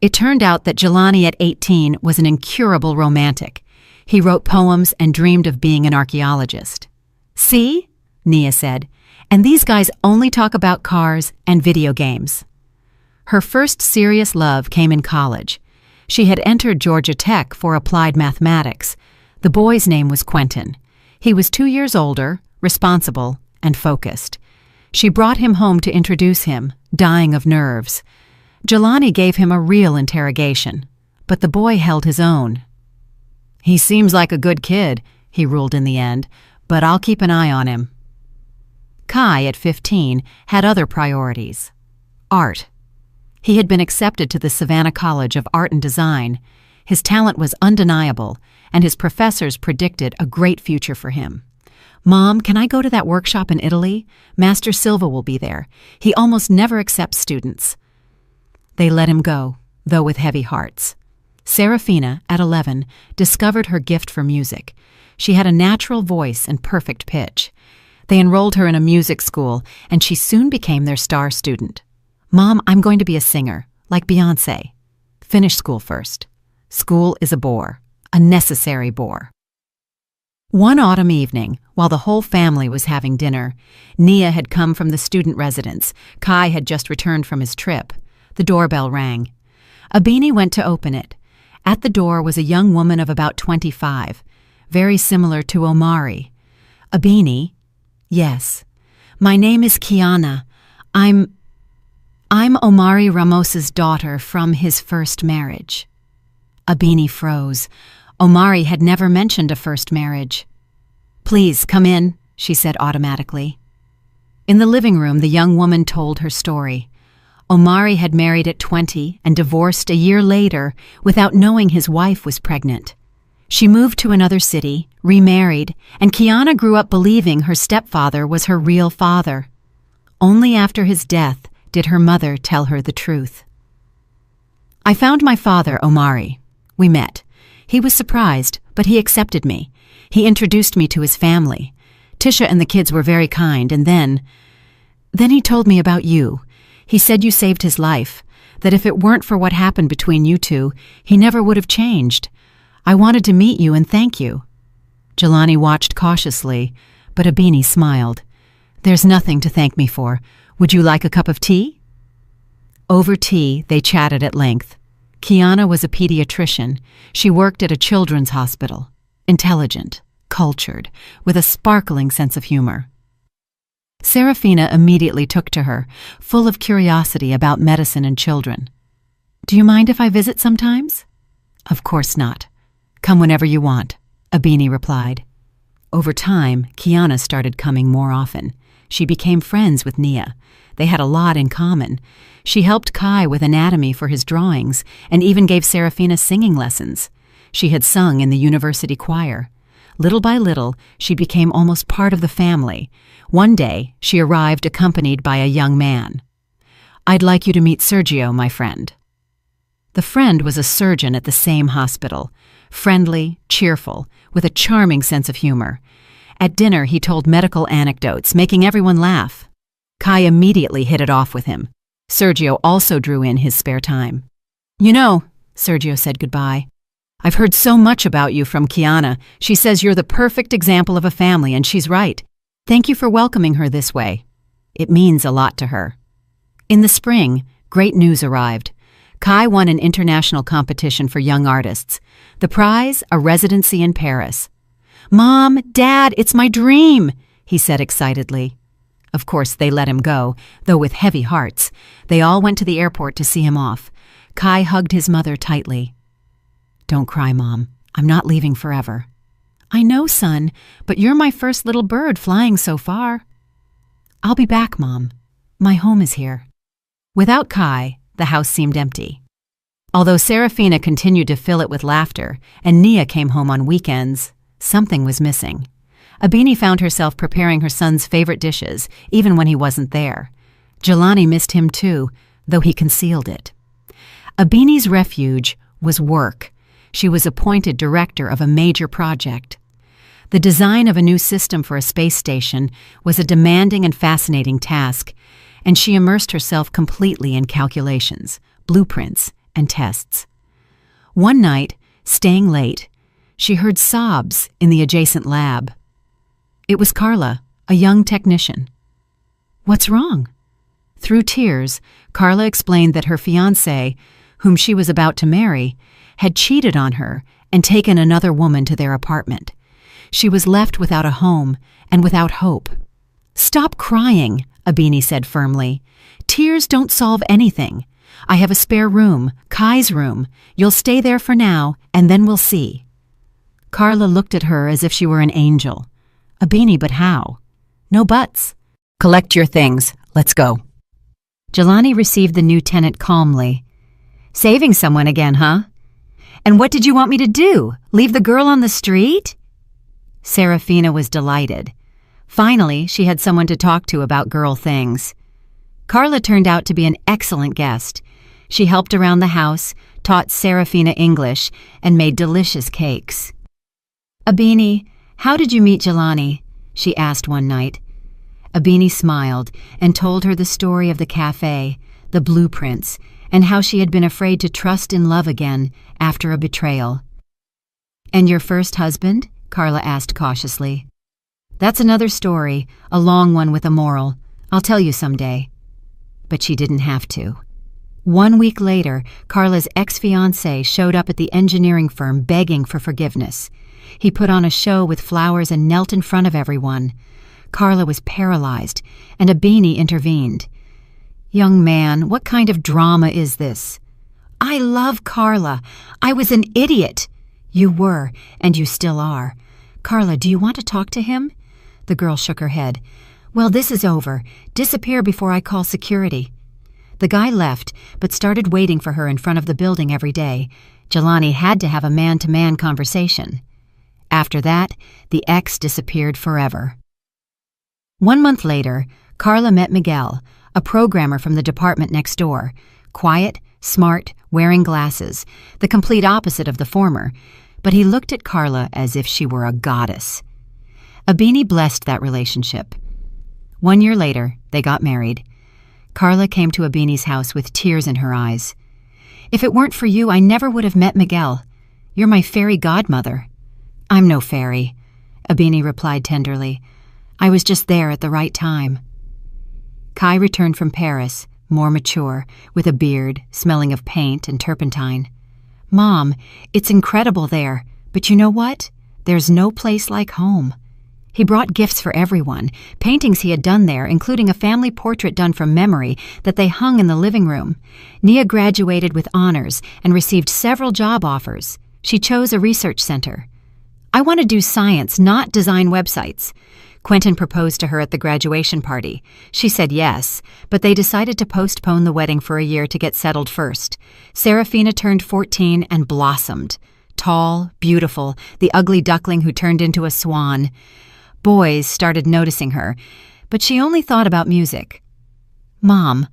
S1: It turned out that Jelani at 18 was an incurable romantic. He wrote poems and dreamed of being an archaeologist. "See?" Nia said. "And these guys only talk about cars and video games." Her first serious love came in college. She had entered Georgia Tech for applied mathematics. The boy's name was Quentin. He was 2 years older, responsible, and focused. She brought him home to introduce him, dying of nerves. Jelani gave him a real interrogation, but the boy held his own. "He seems like a good kid," he ruled in the end, "but I'll keep an eye on him." Kai, at 15, had other priorities. Art. He had been accepted to the Savannah College of Art and Design. His talent was undeniable, and his professors predicted a great future for him. "Mom, can I go to that workshop in Italy? Master Silva will be there. He almost never accepts students." They let him go, though with heavy hearts. Serafina, at 11, discovered her gift for music. She had a natural voice and perfect pitch. They enrolled her in a music school, and she soon became their star student. "Mom, I'm going to be a singer, like Beyoncé." "Finish school first. School is a bore, a necessary bore." One autumn evening, while the whole family was having dinner, Nia had come from the student residence. Kai had just returned from his trip. The doorbell rang. Abini went to open it. At the door was a young woman of about 25, very similar to Omari. "Abini?" "Yes. My name is Kiana. I'm Omari Ramos's daughter from his first marriage." Abini froze. Omari had never mentioned a first marriage. "Please, come in," she said automatically. In the living room, the young woman told her story. Omari had married at 20 and divorced a year later without knowing his wife was pregnant. She moved to another city, remarried, and Kiana grew up believing her stepfather was her real father. Only after his death did her mother tell her the truth. I found my father, Omari. We met. He was surprised, but he accepted me. He introduced me to his family. Tisha and the kids were very kind, and then he told me about you. He said you saved his life, that if it weren't for what happened between you two, he never would have changed. I wanted to meet you and thank you. Jelani watched cautiously, but Abini smiled. There's nothing to thank me for. Would you like a cup of tea? Over tea, they chatted at length. Kiana was a pediatrician. She worked at a children's hospital. Intelligent, cultured, with a sparkling sense of humor. Serafina immediately took to her, full of curiosity about medicine and children. Do you mind if I visit sometimes? Of course not. Come whenever you want, Abini replied. Over time, Kiana started coming more often. She became friends with Nia. They had a lot in common. She helped Kai with anatomy for his drawings and even gave Serafina singing lessons. She had sung in the university choir. Little by little, she became almost part of the family. One day, she arrived accompanied by a young man. I'd like you to meet Sergio, my friend. The friend was a surgeon at the same hospital. Friendly, cheerful, with a charming sense of humor. At dinner, he told medical anecdotes, making everyone laugh. Kai immediately hit it off with him. Sergio also drew in his spare time. You know, Sergio said goodbye, I've heard so much about you from Kiana. She says you're the perfect example of a family, and she's right. Thank you for welcoming her this way. It means a lot to her. In the spring, great news arrived. Kai won an international competition for young artists. The prize, a residency in Paris. Mom, Dad, it's my dream, he said excitedly. Of course, they let him go, though with heavy hearts. They all went to the airport to see him off. Kai hugged his mother tightly. Don't cry, Mom. I'm not leaving forever. I know, son, but you're my first little bird flying so far. I'll be back, Mom. My home is here. Without Kai, the house seemed empty. Although Serafina continued to fill it with laughter, and Nia came home on weekends, something was missing. Abini found herself preparing her son's favorite dishes, even when he wasn't there. Jelani missed him too, though he concealed it. Abini's refuge was work. She was appointed director of a major project. The design of a new system for a space station was a demanding and fascinating task, and she immersed herself completely in calculations, blueprints, and tests. One night, staying late, she heard sobs in the adjacent lab. It was Carla, a young technician. What's wrong? Through tears, Carla explained that her fiancé, whom she was about to marry, had cheated on her and taken another woman to their apartment. She was left without a home and without hope. Stop crying, Abini said firmly. Tears don't solve anything. I have a spare room, Kai's room. You'll stay there for now, and then we'll see. Carla looked at her as if she were an angel. Abini, but how? No buts. Collect your things. Let's go. Jelani received the new tenant calmly. Saving someone again, huh? And what did you want me to do? Leave the girl on the street? Serafina was delighted. Finally, she had someone to talk to about girl things. Carla turned out to be an excellent guest. She helped around the house, taught Serafina English, and made delicious cakes. Abini, how did you meet Jelani? She asked one night. Abini smiled and told her the story of the cafe, the blueprints, and how she had been afraid to trust in love again after a betrayal. And your first husband? Carla asked cautiously. That's another story, a long one with a moral. I'll tell you someday. But she didn't have to. 1 week later, Carla's ex-fiancé showed up at the engineering firm begging for forgiveness. He put on a show with flowers and knelt in front of everyone. Carla was paralyzed, and Abini intervened. Young man, what kind of drama is this? I love Carla. I was an idiot. You were, and you still are. Carla, do you want to talk to him? The girl shook her head. Well, this is over. Disappear before I call security. The guy left, but started waiting for her in front of the building every day. Jelani had to have a man-to-man conversation. After that, the ex disappeared forever. 1 month later, Carla met Miguel, a programmer from the department next door, quiet, smart, wearing glasses, the complete opposite of the former, but he looked at Carla as if she were a goddess. Abini blessed that relationship. 1 year later, they got married. Carla came to Abini's house with tears in her eyes. "If it weren't for you, I never would have met Miguel. You're my fairy godmother." "I'm no fairy," Abini replied tenderly. "I was just there at the right time." Kai returned from Paris, more mature, with a beard, smelling of paint and turpentine. "Mom, it's incredible there, but you know what? There's no place like home." He brought gifts for everyone, paintings he had done there, including a family portrait done from memory that they hung in the living room. Nia graduated with honors and received several job offers. She chose a research center. "I want to do science, not design websites." Quentin proposed to her at the graduation party. She said yes, but they decided to postpone the wedding for a year to get settled first. Serafina turned 14 and blossomed. Tall, beautiful, the ugly duckling who turned into a swan. Boys started noticing her, but she only thought about music. "Mom,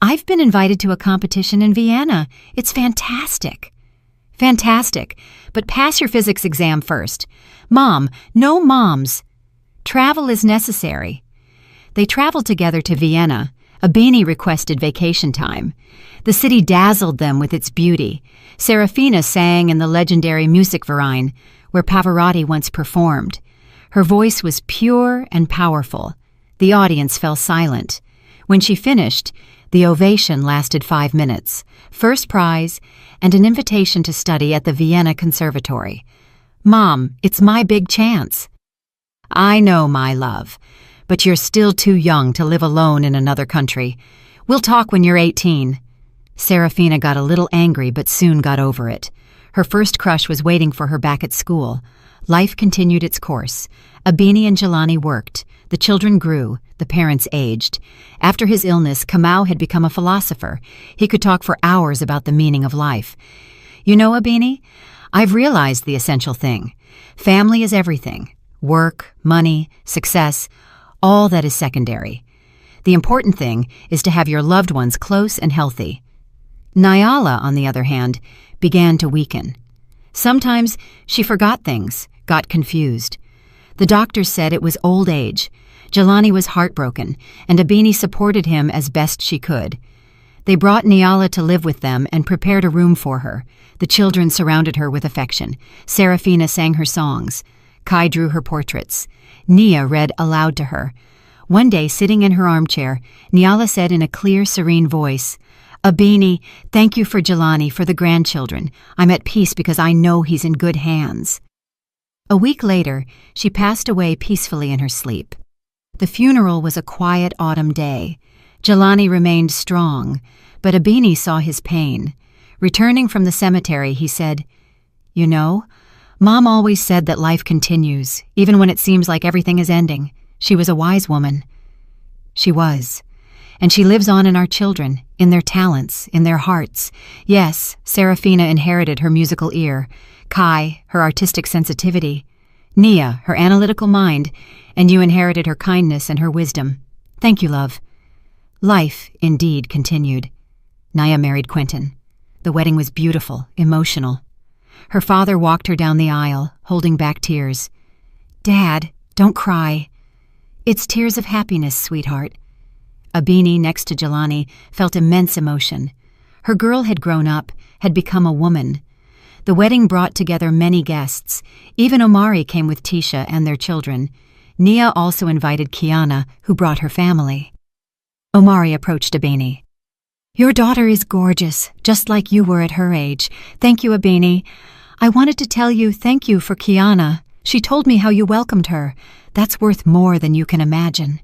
S1: I've been invited to a competition in Vienna. It's fantastic." "Fantastic, but pass your physics exam first." "Mom, no moms." Travel is necessary. They traveled together to Vienna. Abini requested vacation time. The city dazzled them with its beauty. Serafina sang in the legendary Musikverein, where Pavarotti once performed. Her voice was pure and powerful. The audience fell silent. When she finished, the ovation lasted 5 minutes, first prize, and an invitation to study at the Vienna Conservatory. "Mom, it's my big chance." "I know, my love, but you're still too young to live alone in another country. We'll talk when you're 18. Serafina got a little angry but soon got over it. Her first crush was waiting for her back at school. Life continued its course. Abini and Jelani worked. The children grew. The parents aged. After his illness, Kamau had become a philosopher. He could talk for hours about the meaning of life. "You know, Abini, I've realized the essential thing. Family is everything. Work, money, success, all that is secondary. The important thing is to have your loved ones close and healthy." Nyala, on the other hand, began to weaken. Sometimes she forgot things, got confused. The doctors said it was old age. Jelani was heartbroken, and Abini supported him as best she could. They brought Nyala to live with them and prepared a room for her. The children surrounded her with affection. Serafina sang her songs. Kai drew her portraits. Nia read aloud to her. One day, sitting in her armchair, Nyala said in a clear, serene voice, "Abini, thank you for Jelani, for the grandchildren. I'm at peace because I know he's in good hands." A week later, she passed away peacefully in her sleep. The funeral was a quiet autumn day. Jelani remained strong, but Abini saw his pain. Returning from the cemetery, he said, "You know, Mom always said that life continues, even when it seems like everything is ending. She was a wise woman." She was. And she lives on in our children, in their talents, in their hearts. Yes, Serafina inherited her musical ear, Kai, her artistic sensitivity, Nia, her analytical mind, and you inherited her kindness and her wisdom. Thank you, love. Life, indeed, continued. Naya married Quentin. The wedding was beautiful, emotional. Her father walked her down the aisle, holding back tears. "Dad, don't cry." "It's tears of happiness, sweetheart." Abini, next to Jelani, felt immense emotion. Her girl had grown up, had become a woman. The wedding brought together many guests. Even Omari came with Tisha and their children. Nia also invited Kiana, who brought her family. Omari approached Abini. "Your daughter is gorgeous, just like you were at her age. Thank you, Abini. I wanted to tell you thank you for Kiana. She told me how you welcomed her. That's worth more than you can imagine."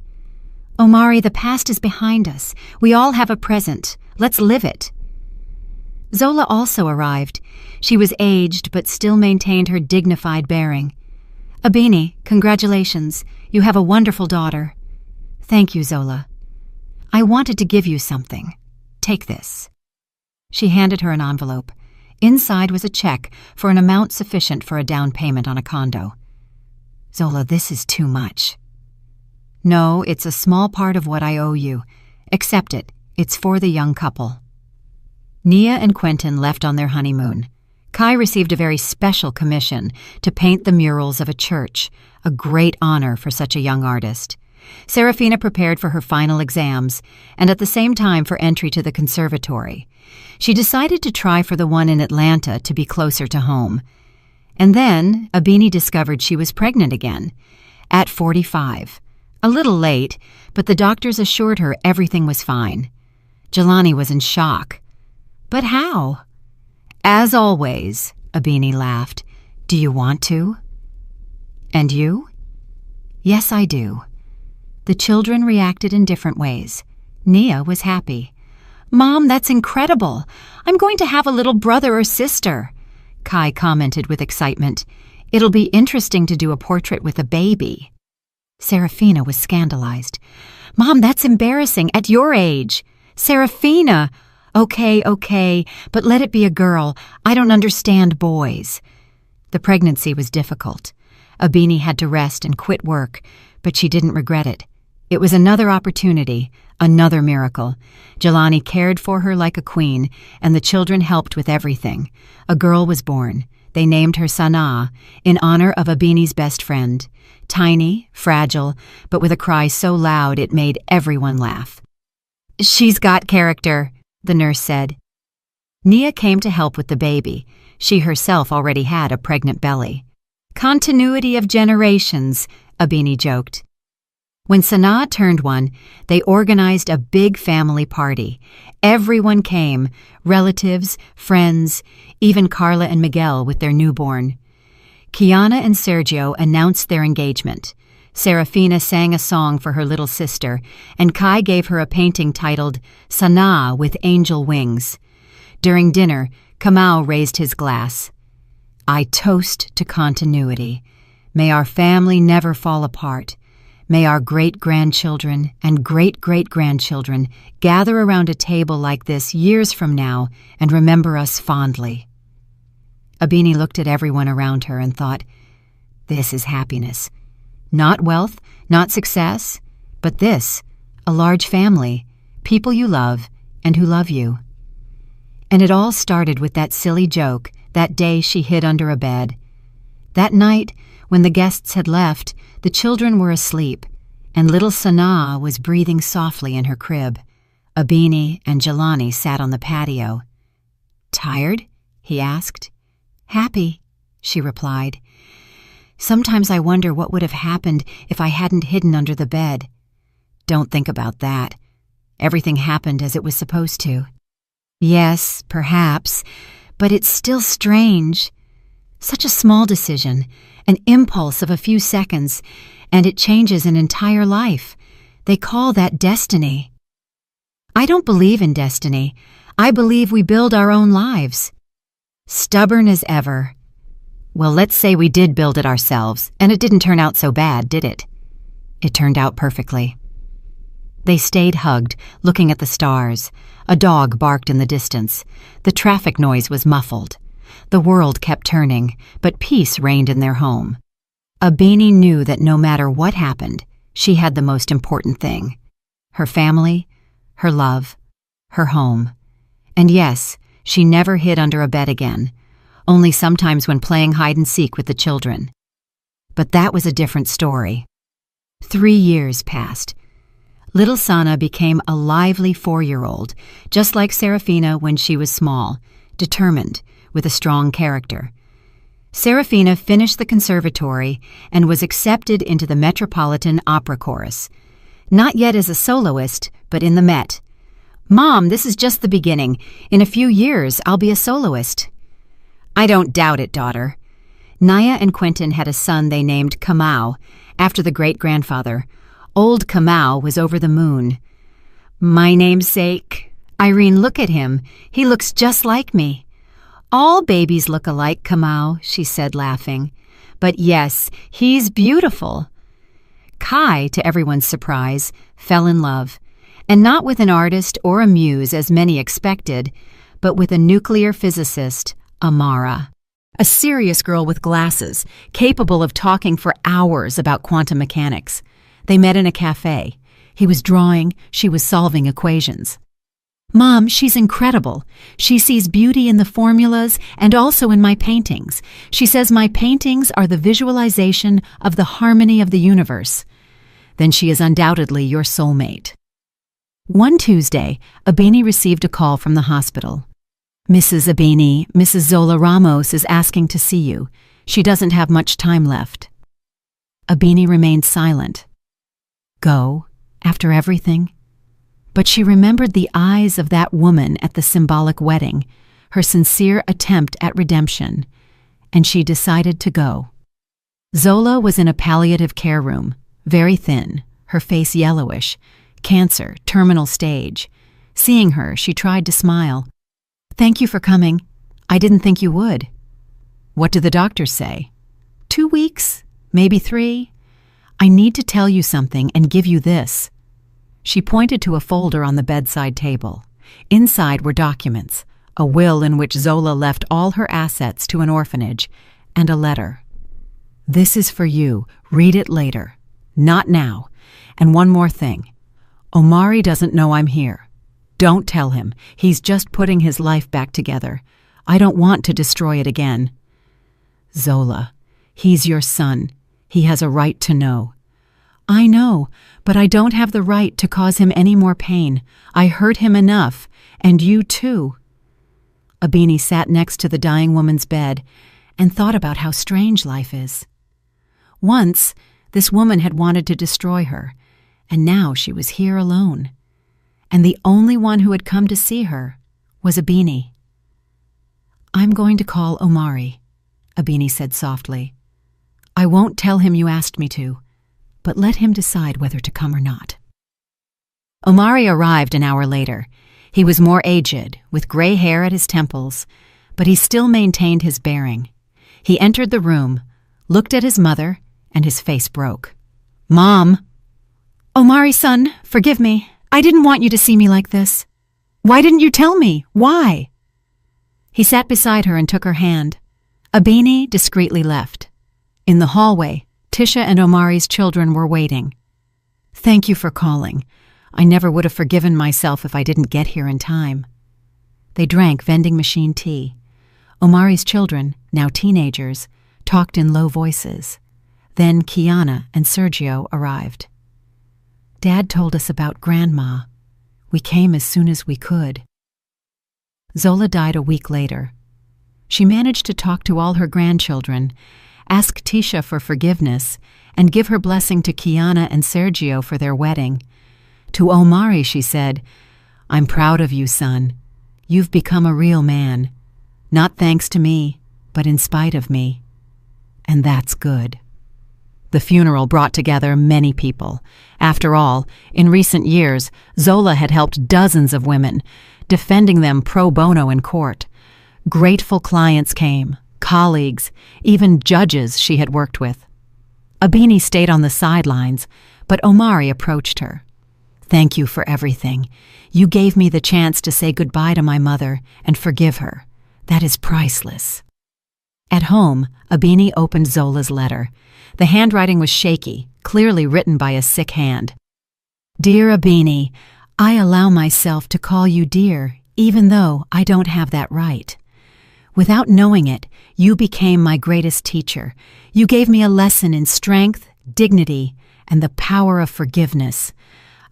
S1: "Omari, the past is behind us. We all have a present. Let's live it." Zola also arrived. She was aged but still maintained her dignified bearing. "Abini, congratulations. You have a wonderful daughter." "Thank you, Zola. I wanted to give you something. Take this." She handed her an envelope. Inside was a check for an amount sufficient for a down payment on a condo. Zola, this is too much. No, it's a small part of what I owe you. Accept it. It's for the young couple. Nia and Quentin left on their honeymoon. Kai received a very special commission to paint the murals of a church, a great honor for such a young artist. Serafina prepared for her final exams, and at the same time for entry to the conservatory. She decided to try for the one in Atlanta to be closer to home. And then Abini discovered she was pregnant again, at 45. A little late, but the doctors assured her everything was fine. Jelani was in shock. But how? As always, Abini laughed. Do you want to? And you? Yes, I do. The children reacted in different ways. Nia was happy. Mom, that's incredible. I'm going to have a little brother or sister. Kai commented with excitement. It'll be interesting to do a portrait with a baby. Serafina was scandalized. Mom, that's embarrassing at your age. Serafina! Okay, but let it be a girl. I don't understand boys. The pregnancy was difficult. Abini had to rest and quit work, but she didn't regret it. It was another opportunity, another miracle. Jelani cared for her like a queen, and the children helped with everything. A girl was born. They named her Sanaa, in honor of Abini's best friend. Tiny, fragile, but with a cry so loud it made everyone laugh. She's got character, the nurse said. Nia came to help with the baby. She herself already had a pregnant belly. Continuity of generations, Abini joked. When Sanaa turned one, they organized a big family party. Everyone came, relatives, friends, even Carla and Miguel with their newborn. Kiana and Sergio announced their engagement. Serafina sang a song for her little sister, and Kai gave her a painting titled Sanaa with Angel Wings. During dinner, Kamau raised his glass. I toast to continuity. May our family never fall apart. May our great-grandchildren and great-great-grandchildren gather around a table like this years from now and remember us fondly. Abini looked at everyone around her and thought, this is happiness. Not wealth, not success, but this, a large family, people you love and who love you. And it all started with that silly joke that day she hid under a bed. That night, when the guests had left, the children were asleep, and little Sanaa was breathing softly in her crib. Abini and Jelani sat on the patio. Tired? He asked. Happy, she replied. Sometimes I wonder what would have happened if I hadn't hidden under the bed. Don't think about that. Everything happened as it was supposed to. Yes, perhaps, but it's still strange. Such a small decision, an impulse of a few seconds, and it changes an entire life. They call that destiny. I don't believe in destiny. I believe we build our own lives. Stubborn as ever. Well, let's say we did build it ourselves, and it didn't turn out so bad, did it? It turned out perfectly. They stayed hugged, looking at the stars. A dog barked in the distance. The traffic noise was muffled. The world kept turning, but peace reigned in their home. Abini knew that no matter what happened, she had the most important thing. Her family, her love, her home. And yes, she never hid under a bed again, only sometimes when playing hide-and-seek with the children. But that was a different story. 3 years passed. Little Sana became a lively 4-year-old, just like Serafina when she was small, determined, with a strong character. Serafina finished the conservatory and was accepted into the Metropolitan Opera Chorus. Not yet as a soloist, but in the Met. Mom, this is just the beginning. In a few years, I'll be a soloist. I don't doubt it, daughter. Naya and Quentin had a son they named Kamau, after the great-grandfather. Old Kamau was over the moon. My namesake. Irene, look at him. He looks just like me. All babies look alike, Kamau, she said, laughing. But yes, he's beautiful. Kai, to everyone's surprise, fell in love, and not with an artist or a muse as many expected, but with a nuclear physicist, Amara. A serious girl with glasses, capable of talking for hours about quantum mechanics. They met in a cafe. He was drawing, she was solving equations. "Mom, she's incredible. She sees beauty in the formulas and also in my paintings. She says my paintings are the visualization of the harmony of the universe. Then she is undoubtedly your soulmate." One Tuesday, Abini received a call from the hospital. "Mrs. Abini, Mrs. Zola Ramos is asking to see you. She doesn't have much time left." Abini remained silent. Go, after everything? But she remembered the eyes of that woman at the symbolic wedding, her sincere attempt at redemption, and she decided to go. Zola was in a palliative care room, very thin, her face yellowish, cancer, terminal stage. Seeing her, she tried to smile. "Thank you for coming. I didn't think you would." "What do the doctors say?" 2 weeks, maybe 3. "I need to tell you something and give you this." She pointed to a folder on the bedside table. Inside were documents, a will in which Zola left all her assets to an orphanage, and a letter. "This is for you. Read it later. Not now. And one more thing. Omari doesn't know I'm here. Don't tell him. He's just putting his life back together. I don't want to destroy it again." "Zola, he's your son. He has a right to know." "I know, but I don't have the right to cause him any more pain. I hurt him enough, and you too." Abini sat next to the dying woman's bed and thought about how strange life is. Once, this woman had wanted to destroy her, and now she was here alone. And the only one who had come to see her was Abini. "I'm going to call Omari," Abini said softly. "I won't tell him you asked me to, but let him decide whether to come or not." Omari arrived an hour later. He was more aged, with gray hair at his temples, but he still maintained his bearing. He entered the room, looked at his mother, and his face broke. "Mom!" "Omari, son, forgive me. I didn't want you to see me like this. Why didn't you tell me? Why?" He sat beside her and took her hand. Abini discreetly left. In the hallway, Tisha and Omari's children were waiting. "Thank you for calling. I never would have forgiven myself if I didn't get here in time." They drank vending machine tea. Omari's children, now teenagers, talked in low voices. Then Kiana and Sergio arrived. "Dad told us about Grandma. We came as soon as we could." Zola died a week later. She managed to talk to all her grandchildren, ask Tisha for forgiveness, and give her blessing to Kiana and Sergio for their wedding. To Omari, she said, "I'm proud of you, son. You've become a real man. Not thanks to me, but in spite of me. And that's good." The funeral brought together many people. After all, in recent years, Zola had helped dozens of women, defending them pro bono in court. Grateful clients came, colleagues, even judges she had worked with. Abini stayed on the sidelines, but Omari approached her. "Thank you for everything. You gave me the chance to say goodbye to my mother and forgive her. That is priceless." At home, Abini opened Zola's letter. The handwriting was shaky, clearly written by a sick hand. "Dear Abini, I allow myself to call you dear, even though I don't have that right. Without knowing it, you became my greatest teacher. You gave me a lesson in strength, dignity, and the power of forgiveness.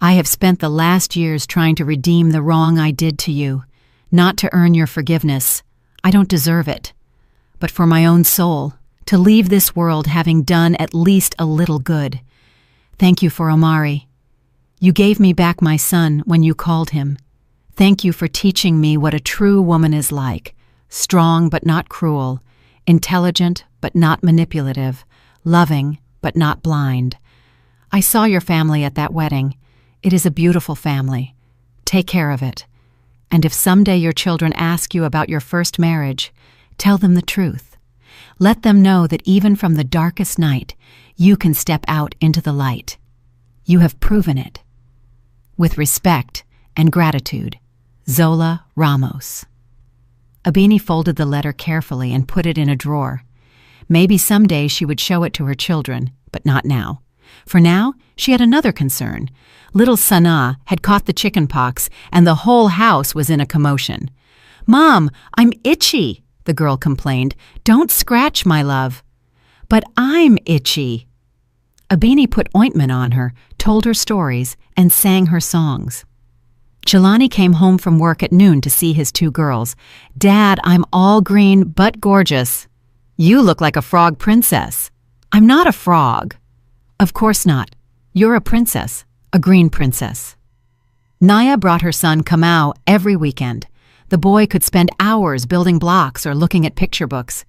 S1: I have spent the last years trying to redeem the wrong I did to you, not to earn your forgiveness. I don't deserve it. But for my own soul, to leave this world having done at least a little good. Thank you for Omari. You gave me back my son when you called him. Thank you for teaching me what a true woman is like, strong but not cruel, intelligent but not manipulative, loving but not blind. I saw your family at that wedding. It is a beautiful family. Take care of it. And if someday your children ask you about your first marriage, tell them the truth. Let them know that even from the darkest night, you can step out into the light. You have proven it. With respect and gratitude, Zola Ramos. Abini folded the letter carefully and put it in a drawer. Maybe someday she would show it to her children, but not now. For now, she had another concern. Little Sana had caught the chicken pox, and the whole house was in a commotion. "Mom, I'm itchy," the girl complained. "Don't scratch, my love." "But I'm itchy." Abini put ointment on her, told her stories, and sang her songs. Jelani came home from work at noon to see his two girls. "Dad, I'm all green but gorgeous." "You look like a frog princess." "I'm not a frog." "Of course not. You're a princess, a green princess." Naya brought her son Kamau every weekend. The boy could spend hours building blocks or looking at picture books.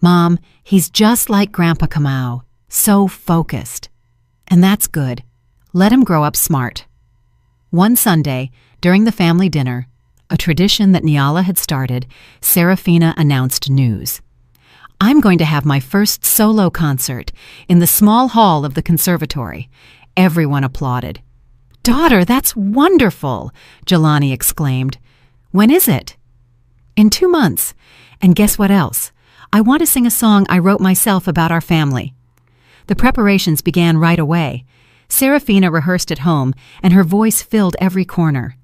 S1: "Mom, he's just like Grandpa Kamau, so focused." "And that's good. Let him grow up smart." One Sunday, during the family dinner, a tradition that Nyala had started, Serafina announced news. "I'm going to have my first solo concert in the small hall of the conservatory." Everyone applauded. "Daughter, that's wonderful!" Jelani exclaimed. "When is it?" "In 2 months. And guess what else? I want to sing a song I wrote myself about our family." The preparations began right away. Serafina rehearsed at home, and her voice filled every corner.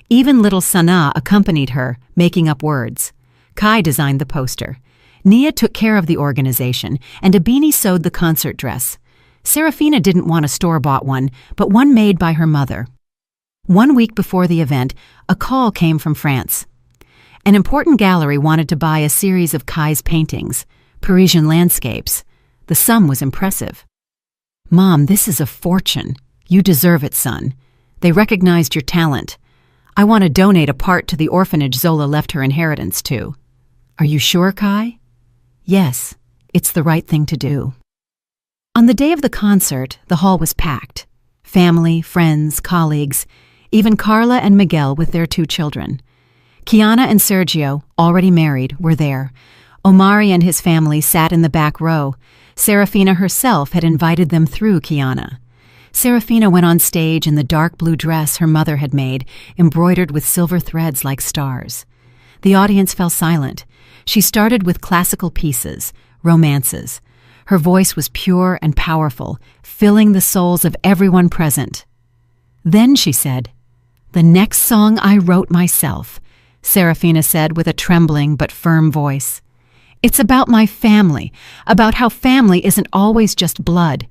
S1: Even little Sana accompanied her, making up words. Kai designed the poster. Nia took care of the organization, and Abini sewed the concert dress. Serafina didn't want a store-bought one, but one made by her mother. 1 week before the event, a call came from France. An important gallery wanted to buy a series of Kai's paintings, Parisian landscapes. The sum was impressive. "Mom, this is a fortune. You deserve it, son. They recognized your talent. I want to donate a part to the orphanage Zola left her inheritance to." "Are you sure, Kai?" "Yes, it's the right thing to do." On the day of the concert, the hall was packed. Family, friends, colleagues, even Carla and Miguel with their 2 children. Kiana and Sergio, already married, were there. Omari and his family sat in the back row. Serafina herself had invited them through Kiana. Serafina went on stage in the dark blue dress her mother had made, embroidered with silver threads like stars. The audience fell silent. She started with classical pieces, romances. Her voice was pure and powerful, filling the souls of everyone present. Then she said, "The next song I wrote myself," Serafina said with a trembling but firm voice. "It's about my family, about how family isn't always just blood.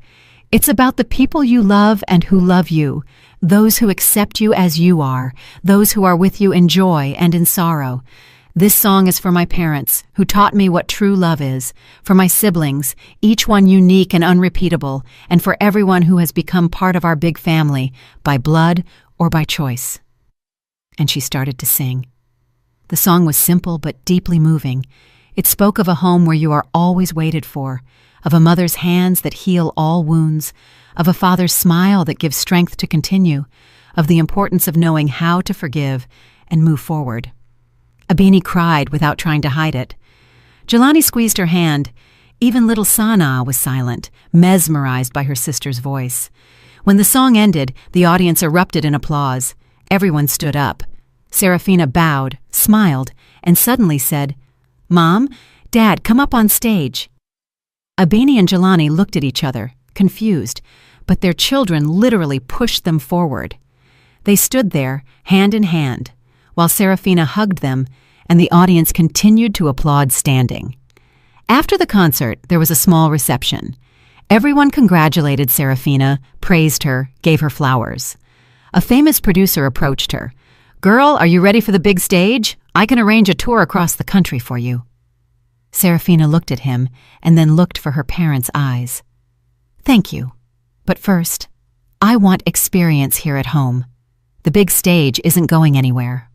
S1: It's about the people you love and who love you, those who accept you as you are, those who are with you in joy and in sorrow. This song is for my parents, who taught me what true love is, for my siblings, each one unique and unrepeatable, and for everyone who has become part of our big family, by blood or by choice." And she started to sing. The song was simple but deeply moving. It spoke of a home where you are always waited for, of a mother's hands that heal all wounds, of a father's smile that gives strength to continue, of the importance of knowing how to forgive and move forward. Abini cried without trying to hide it. Jelani squeezed her hand. Even little Sana was silent, mesmerized by her sister's voice. When the song ended, the audience erupted in applause. Everyone stood up. Serafina bowed, smiled, and suddenly said, "Mom, Dad, come up on stage." Abini and Jelani looked at each other, confused, but their children literally pushed them forward. They stood there, hand in hand, while Serafina hugged them, and the audience continued to applaud standing. After the concert, there was a small reception. Everyone congratulated Serafina, praised her, gave her flowers. A famous producer approached her. "Girl, are you ready for the big stage? I can arrange a tour across the country for you." Serafina looked at him and then looked for her parents' eyes. "Thank you. But first, I want experience here at home. The big stage isn't going anywhere."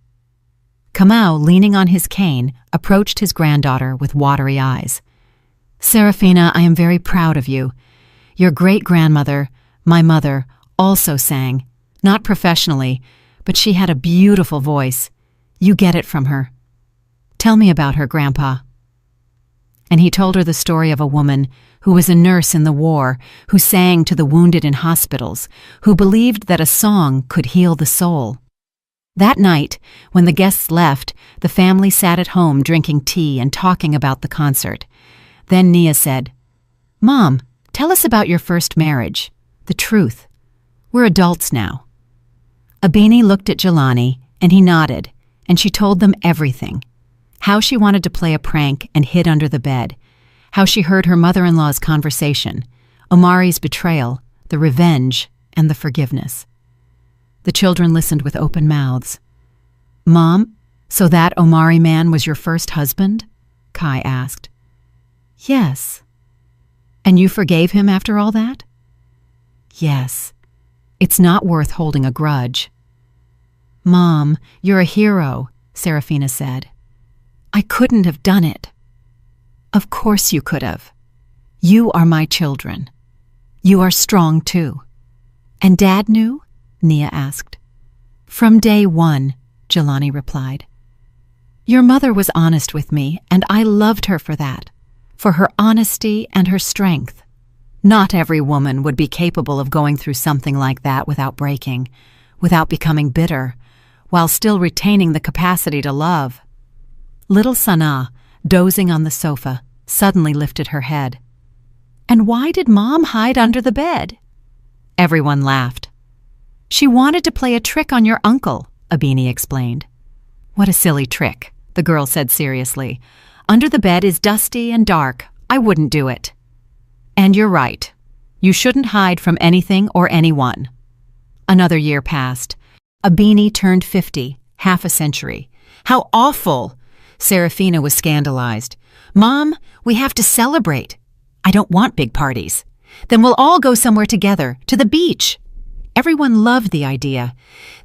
S1: Kamau, leaning on his cane, approached his granddaughter with watery eyes. "Serafina, I am very proud of you. Your great-grandmother, my mother, also sang, not professionally, but she had a beautiful voice. You get it from her. Tell me about her, Grandpa." And he told her the story of a woman who was a nurse in the war, who sang to the wounded in hospitals, who believed that a song could heal the soul. That night, when the guests left, the family sat at home drinking tea and talking about the concert. Then Nia said, "Mom, tell us about your first marriage. The truth. We're adults now." Abini looked at Jelani, and he nodded, and she told them everything. How she wanted to play a prank and hid under the bed. How she heard her mother-in-law's conversation, Omari's betrayal, the revenge, and the forgiveness. The children listened with open mouths. "Mom, so that Omari man was your first husband?" Kai asked. "Yes." "And you forgave him after all that?" "Yes. It's not worth holding a grudge." "Mom, you're a hero," Serafina said. "I couldn't have done it." "Of course you could have. You are my children. You are strong too." "And Dad knew?" Nia asked. "From day one," Jelani replied. "Your mother was honest with me, and I loved her for that, for her honesty and her strength. Not every woman would be capable of going through something like that without breaking, without becoming bitter, while still retaining the capacity to love." Little Sana, dozing on the sofa, suddenly lifted her head. "And why did Mom hide under the bed?" Everyone laughed. "She wanted to play a trick on your uncle," Abini explained. "What a silly trick," the girl said seriously. "Under the bed is dusty and dark. I wouldn't do it." "And you're right. You shouldn't hide from anything or anyone." Another year passed. Abini turned 50, half a century. "How awful!" Serafina was scandalized. "Mom, we have to celebrate." "I don't want big parties." "Then we'll all go somewhere together, to the beach." Everyone loved the idea.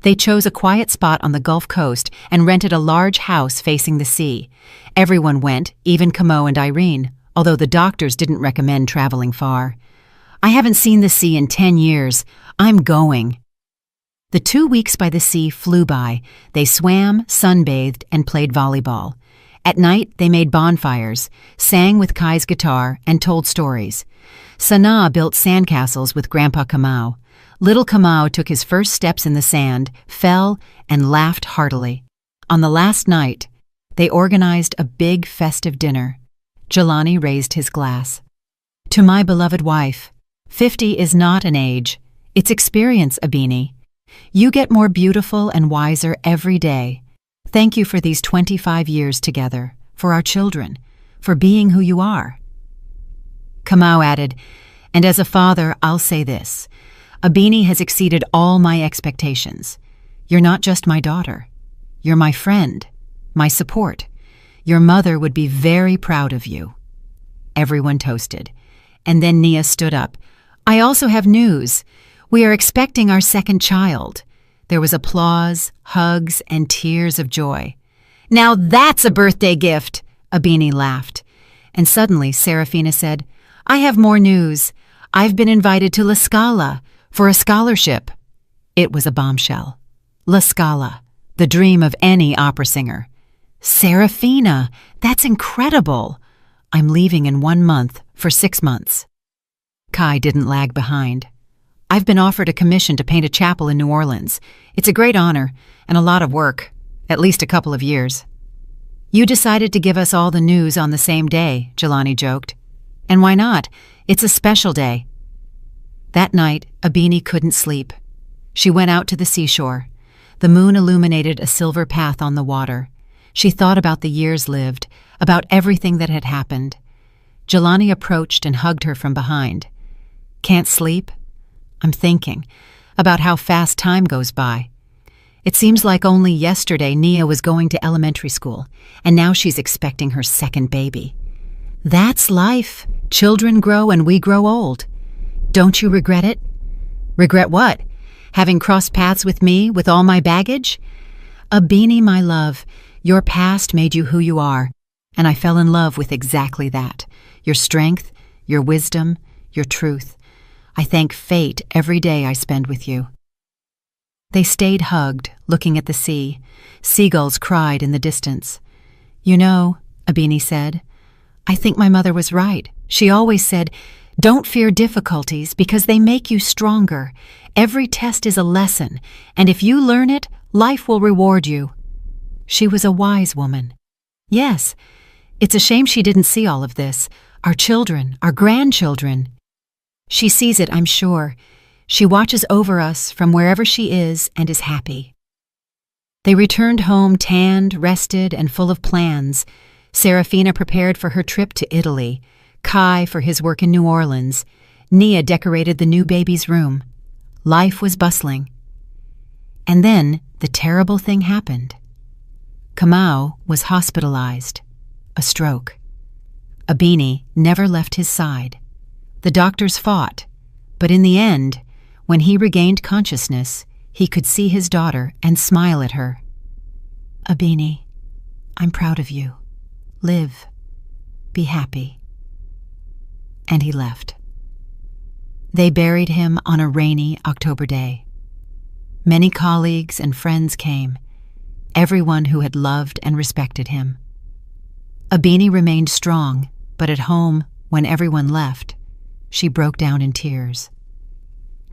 S1: They chose a quiet spot on the Gulf Coast and rented a large house facing the sea. Everyone went, even Kamo and Irene, although the doctors didn't recommend traveling far. "I haven't seen the sea in 10 years. I'm going." The 2 weeks by the sea flew by. They swam, sunbathed, and played volleyball. At night, they made bonfires, sang with Kai's guitar, and told stories. Sana built sandcastles with Grandpa Kamau. Little Kamau took his first steps in the sand, fell, and laughed heartily. On the last night, they organized a big festive dinner. Jelani raised his glass. "To my beloved wife, 50 is not an age. It's experience, Abini. You get more beautiful and wiser every day. Thank you for these 25 years together, for our children, for being who you are." Kamau added, "And as a father, I'll say this. Abini has exceeded all my expectations. You're not just my daughter. You're my friend, my support. Your mother would be very proud of you." Everyone toasted. And then Nia stood up. "I also have news. We are expecting our second child." There was applause, hugs, and tears of joy. "Now that's a birthday gift," Abini laughed. And suddenly Serafina said, "I have more news. I've been invited to La Scala for a scholarship." It was a bombshell. La Scala, the dream of any opera singer. "Serafina, that's incredible. I'm leaving in 1 month for 6 months." Kai didn't lag behind. "I've been offered a commission to paint a chapel in New Orleans. It's a great honor and a lot of work, at least a couple of years." "You decided to give us all the news on the same day," Jelani joked. "And why not? It's a special day." That night, Abini couldn't sleep. She went out to the seashore. The moon illuminated a silver path on the water. She thought about the years lived, about everything that had happened. Jelani approached and hugged her from behind. "Can't sleep? I'm thinking about how fast time goes by. It seems like only yesterday Nia was going to elementary school, and now she's expecting her second baby. That's life. Children grow and we grow old. Don't you regret it?" "Regret what? Having crossed paths with me with all my baggage?" "Abini, my love, your past made you who you are, and I fell in love with exactly that. Your strength, your wisdom, your truth. I thank fate every day I spend with you." They stayed hugged, looking at the sea. Seagulls cried in the distance. "You know," Abini said, "I think my mother was right. She always said, 'Don't fear difficulties because they make you stronger. Every test is a lesson, and if you learn it, Life will reward you." She was a wise woman. Yes, it's a shame she didn't see all of this. Our children, our grandchildren. She sees it, I'm sure. She watches over us from wherever she is and is happy. They returned home tanned, rested, and full of plans. Serafina prepared for her trip to Italy, Kai for his work in New Orleans. Nia decorated the new baby's room. Life was bustling. And then the terrible thing happened. Kamau was hospitalized. A stroke. Abini never left his side. The doctors fought, but in the end, when he regained consciousness, he could see his daughter and smile at her. "Abini, I'm proud of you. Live. Be happy." And he left. They buried him on a rainy October day. Many colleagues and friends came, everyone who had loved and respected him. Abini remained strong, but at home, when everyone left, she broke down in tears.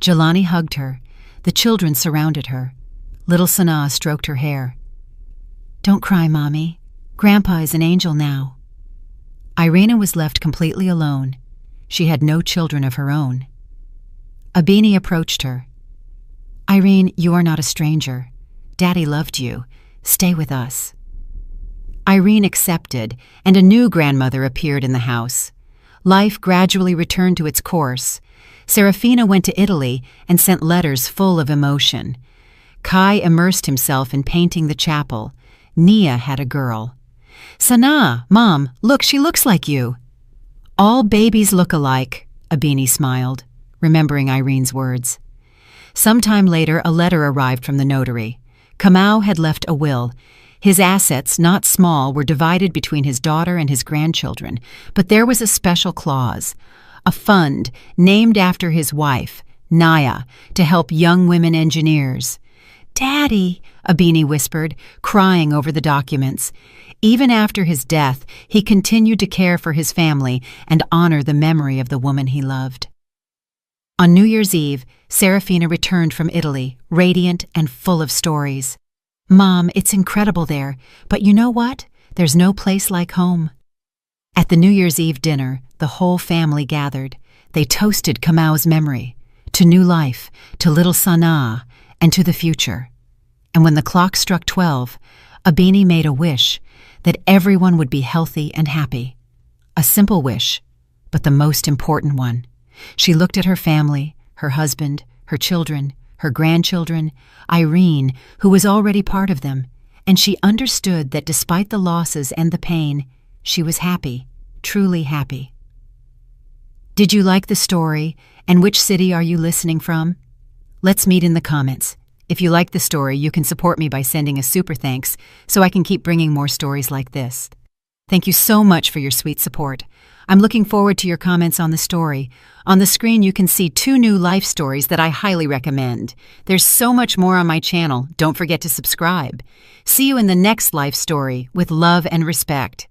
S1: Jelani hugged her. The children surrounded her. Little Sanaa stroked her hair. "Don't cry, Mommy. Grandpa is an angel now." Irina was left completely alone. She had no children of her own. Abini approached her. "Irene, you are not a stranger. Daddy loved you. Stay with us." Irene accepted, and a new grandmother appeared in the house. Life gradually returned to its course. Serafina went to Italy and sent letters full of emotion. Kai immersed himself in painting the chapel. Nia had a girl. "Sanaa, Mom, look, she looks like you." "All babies look alike," Abini smiled, remembering Irene's words. Sometime later, a letter arrived from the notary. Kamau had left a will. His assets, not small, were divided between his daughter and his grandchildren, but there was a special clause, a fund named after his wife, Naya, to help young women engineers. "Daddy," Abini whispered, crying over the documents. Even after his death, he continued to care for his family and honor the memory of the woman he loved. On New Year's Eve, Serafina returned from Italy, radiant and full of stories. "Mom, it's incredible there, but you know what? There's no place like home." At the New Year's Eve dinner, the whole family gathered. They toasted Kamau's memory, to new life, to little Sanaa, and to the future. And when the clock struck 12, Abini made a wish that everyone would be healthy and happy. A simple wish, but the most important one. She looked at her family, her husband, her children, her grandchildren, Irene, who was already part of them, and she understood that despite the losses and the pain, she was happy, truly happy. Did you like the story, and which city are you listening from? Let's meet in the comments. If you like the story, you can support me by sending a super thanks so I can keep bringing more stories like this. Thank you so much for your sweet support. I'm looking forward to your comments on the story. On the screen, you can see 2 new life stories that I highly recommend. There's so much more on my channel. Don't forget to subscribe. See you in the next life story with love and respect.